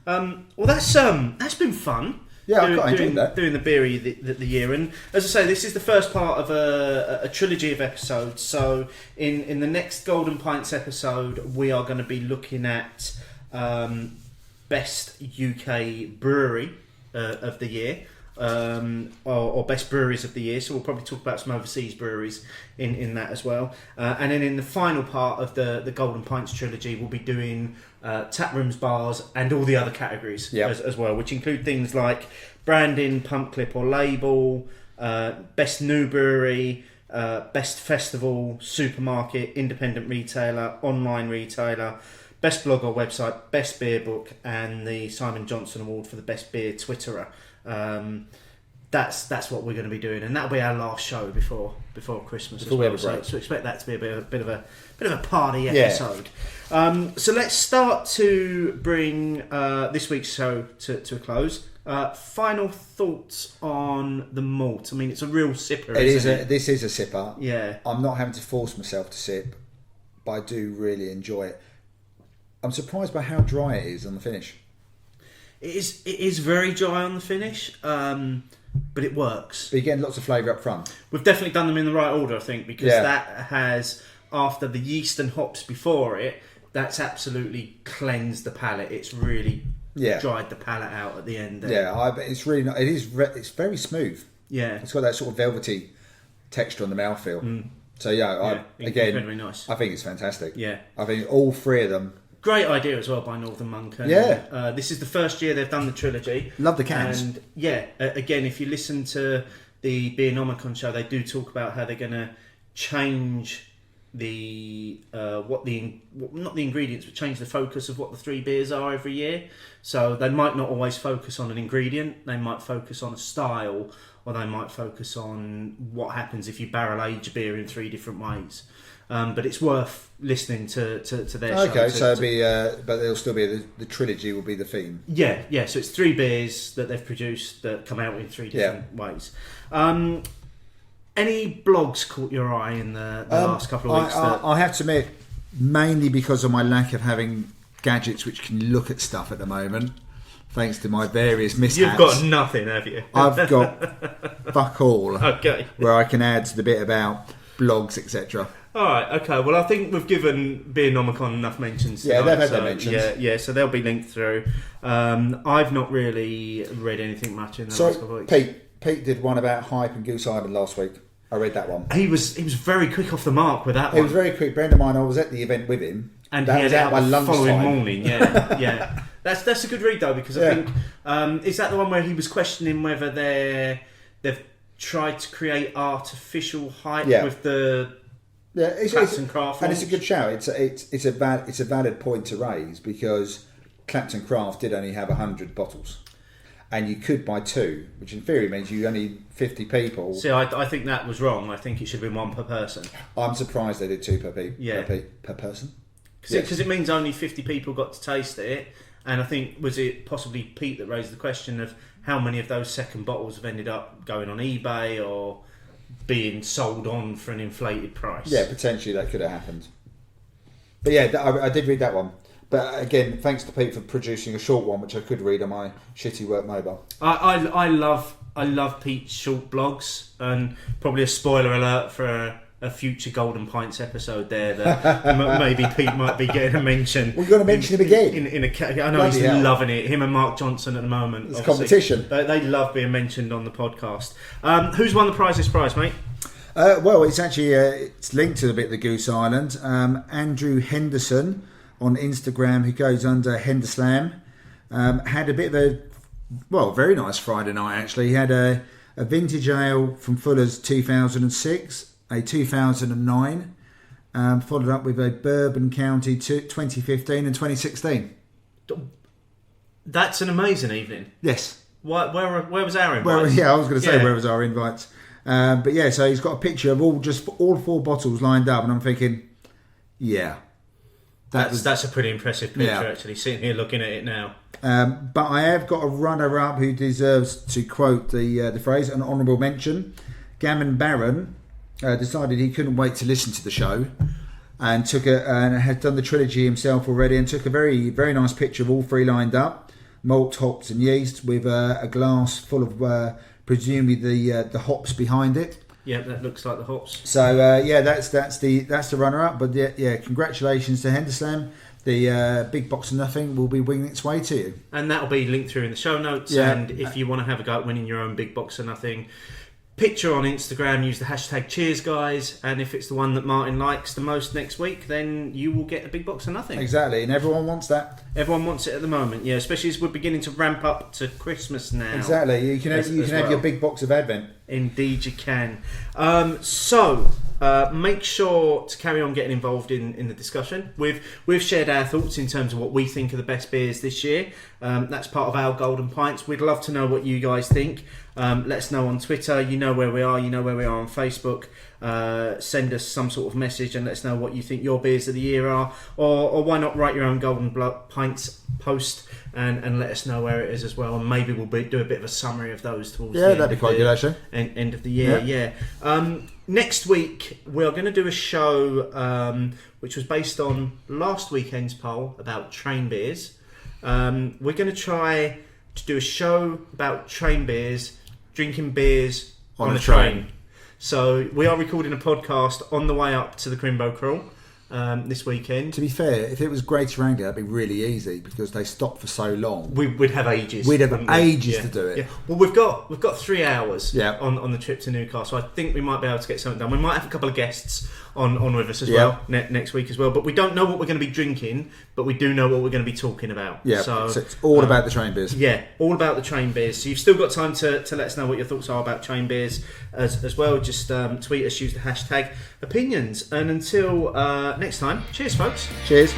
Speaker 2: Well, that's been fun.
Speaker 1: Yeah, I quite enjoyed that.
Speaker 2: Doing the beery the year, and as I say, this is the first part of a trilogy of episodes. So in the next Golden Pints episode, we are going to be looking at best UK brewery of the year, or best breweries of the year. So we'll probably talk about some overseas breweries in that as well. And then in the final part of the Golden Pints trilogy, we'll be doing tap rooms, bars, and all the other categories as well, which include things like branding, pump clip or label, best new brewery, best festival, supermarket, independent retailer, online retailer, best blog or website, best beer book, and the Simon Johnson Award for the best beer Twitterer. That's what we're going to be doing, and that'll be our last show before Christmas as well. So expect that to be a bit of a party episode. So let's start to bring this week's show to a close. Final thoughts on the malt. I mean, it's a real sipper.
Speaker 1: This is a sipper.
Speaker 2: Yeah,
Speaker 1: I'm not having to force myself to sip, but I do really enjoy it. I'm surprised by how dry it is on the finish.
Speaker 2: It is very dry on the finish, but it works.
Speaker 1: But you're getting lots of flavour up front.
Speaker 2: We've definitely done them in the right order, I think, because that has, after the yeast and hops before it, that's absolutely cleansed the palate. It's really dried the palate out at the end there.
Speaker 1: Yeah, it's really not, it's very smooth.
Speaker 2: Yeah,
Speaker 1: it's got that sort of velvety texture on the mouthfeel. So again, very nice. I think it's fantastic.
Speaker 2: Yeah,
Speaker 1: I think all three of them.
Speaker 2: Great idea as well by Northern Monk. And, this is the first year they've done the trilogy.
Speaker 1: Love the cans.
Speaker 2: And again, if you listen to the Beernomicon show, they do talk about how they're going to change not the ingredients, but change the focus of what the three beers are every year. So they might not always focus on an ingredient. They might focus on a style, or they might focus on what happens if you barrel age a beer in three different ways. But it's worth listening to their show.
Speaker 1: Okay, so it'll be, but there'll still be the trilogy will be the theme.
Speaker 2: Yeah. So it's three beers that they've produced that come out in three different ways. Any blogs caught your eye in the last couple of weeks?
Speaker 1: I have to admit, mainly because of my lack of having gadgets which can look at stuff at the moment, thanks to my various mishaps.
Speaker 2: You've got nothing, have you?
Speaker 1: I've got fuck all.
Speaker 2: Okay.
Speaker 1: Where I can add to the bit about blogs, etc.
Speaker 2: Alright, okay. Well, I think we've given Beernomicon enough mentions tonight.
Speaker 1: Yeah, they've had their mentions.
Speaker 2: Yeah, so they'll be linked through. I've not really read anything much in the last couple of weeks.
Speaker 1: Pete did one about Hype and Goose Island last week. I read that one.
Speaker 2: He was very quick off the mark with that one.
Speaker 1: He was very quick. Bearing in mind, I was at the event with him.
Speaker 2: And he had out the following morning, yeah. That's a good read, though, because I think... is that the one where he was questioning whether they've tried to create artificial hype with the...
Speaker 1: Yeah, Clapton Craft, and it's a good shout. It's a valid point to raise, because Clapton Craft did only have 100 bottles, and you could buy two, which in theory means you only need 50 people.
Speaker 2: See, I think that was wrong. I think it should have been one per person.
Speaker 1: I'm surprised they did two per person.
Speaker 2: Because it means only 50 people got to taste it, and I think was it possibly Pete that raised the question of how many of those second bottles have ended up going on eBay or being sold on for an inflated price.
Speaker 1: Yeah, potentially that could have happened. But yeah, I did read that one. But again, thanks to Pete for producing a short one, which I could read on my shitty work mobile.
Speaker 2: I love Pete's short blogs, and probably a spoiler alert for a future Golden Pints episode there that maybe Pete might be getting a mention.
Speaker 1: We're going to mention him again.
Speaker 2: I know he's loving it. Him and Mark Johnson at the moment.
Speaker 1: It's competition.
Speaker 2: They love being mentioned on the podcast. Who's won the Prizeless Prize, mate?
Speaker 1: Well, it's actually it's linked to the bit of the Goose Island. Andrew Henderson on Instagram, who goes under Henderslam, had a bit of a very nice Friday night actually. He had a vintage ale from Fuller's 2006, a 2009, followed up with a Bourbon County 2015 and 2016.
Speaker 2: That's an amazing evening.
Speaker 1: Yes.
Speaker 2: Where was our invites?
Speaker 1: Well, yeah, I was going to say where was our invites. But yeah, so he's got a picture of all 4 bottles lined up, and I'm thinking, yeah.
Speaker 2: That's a pretty impressive picture, actually, sitting here looking at it now.
Speaker 1: But I have got a runner-up who deserves to quote the phrase, an honourable mention. Gammon Barron decided he couldn't wait to listen to the show, and had done the trilogy himself already, and took a very, very nice picture of all 3 lined up, malt, hops and yeast, with a glass full of presumably the hops behind it.
Speaker 2: Yeah, that looks like the hops.
Speaker 1: So that's the runner-up. But yeah, congratulations to Henderson. The big box of nothing will be winging its way to you,
Speaker 2: and that'll be linked through in the show notes.
Speaker 1: Yeah.
Speaker 2: And if you want to have a go at winning your own big box of nothing, picture on Instagram, use the hashtag Cheers Guys, and if it's the one that Martin likes the most next week, then you will get a big box of nothing.
Speaker 1: Exactly, and everyone wants that.
Speaker 2: Everyone wants it at the moment, yeah, especially as we're beginning to ramp up to Christmas now.
Speaker 1: Exactly, you can have your big box of Advent.
Speaker 2: Indeed you can. So make sure to carry on getting involved in the discussion. We've shared our thoughts in terms of what we think are the best beers this year. That's part of our Golden Pints. We'd love to know what you guys think. Let us know on Twitter. You know where we are. You know where we are on Facebook. Send us some sort of message and let us know what you think your beers of the year are. Or why not write your own Golden Pints post and let us know where it is as well. And maybe we'll do a bit of a summary of those towards the
Speaker 1: that'd be quite good actually.
Speaker 2: End of the year, yeah. Next week we are going to do a show which was based on last weekend's poll about train beers. We're going to try to do a show about train beers, drinking beers on a train. So we are recording a podcast on the way up to the Crimbo Crawl this weekend.
Speaker 1: To be fair, if it was Greater Anglia, that'd be really easy because they stop for so long.
Speaker 2: We'd have ages.
Speaker 1: We'd have ages to do it.
Speaker 2: Yeah. Well, we've got 3 hours on the trip to Newcastle. I think we might be able to get something done. We might have a couple of guests on with us as well next week as well. But we don't know what we're going to be drinking, but we do know what we're going to be talking about.
Speaker 1: Yeah, so it's all about the train beers.
Speaker 2: Yeah, all about the train beers. So you've still got time to let us know what your thoughts are about train beers as well. Just tweet us, use the hashtag Hopinions. And until next time, cheers folks.
Speaker 1: Cheers.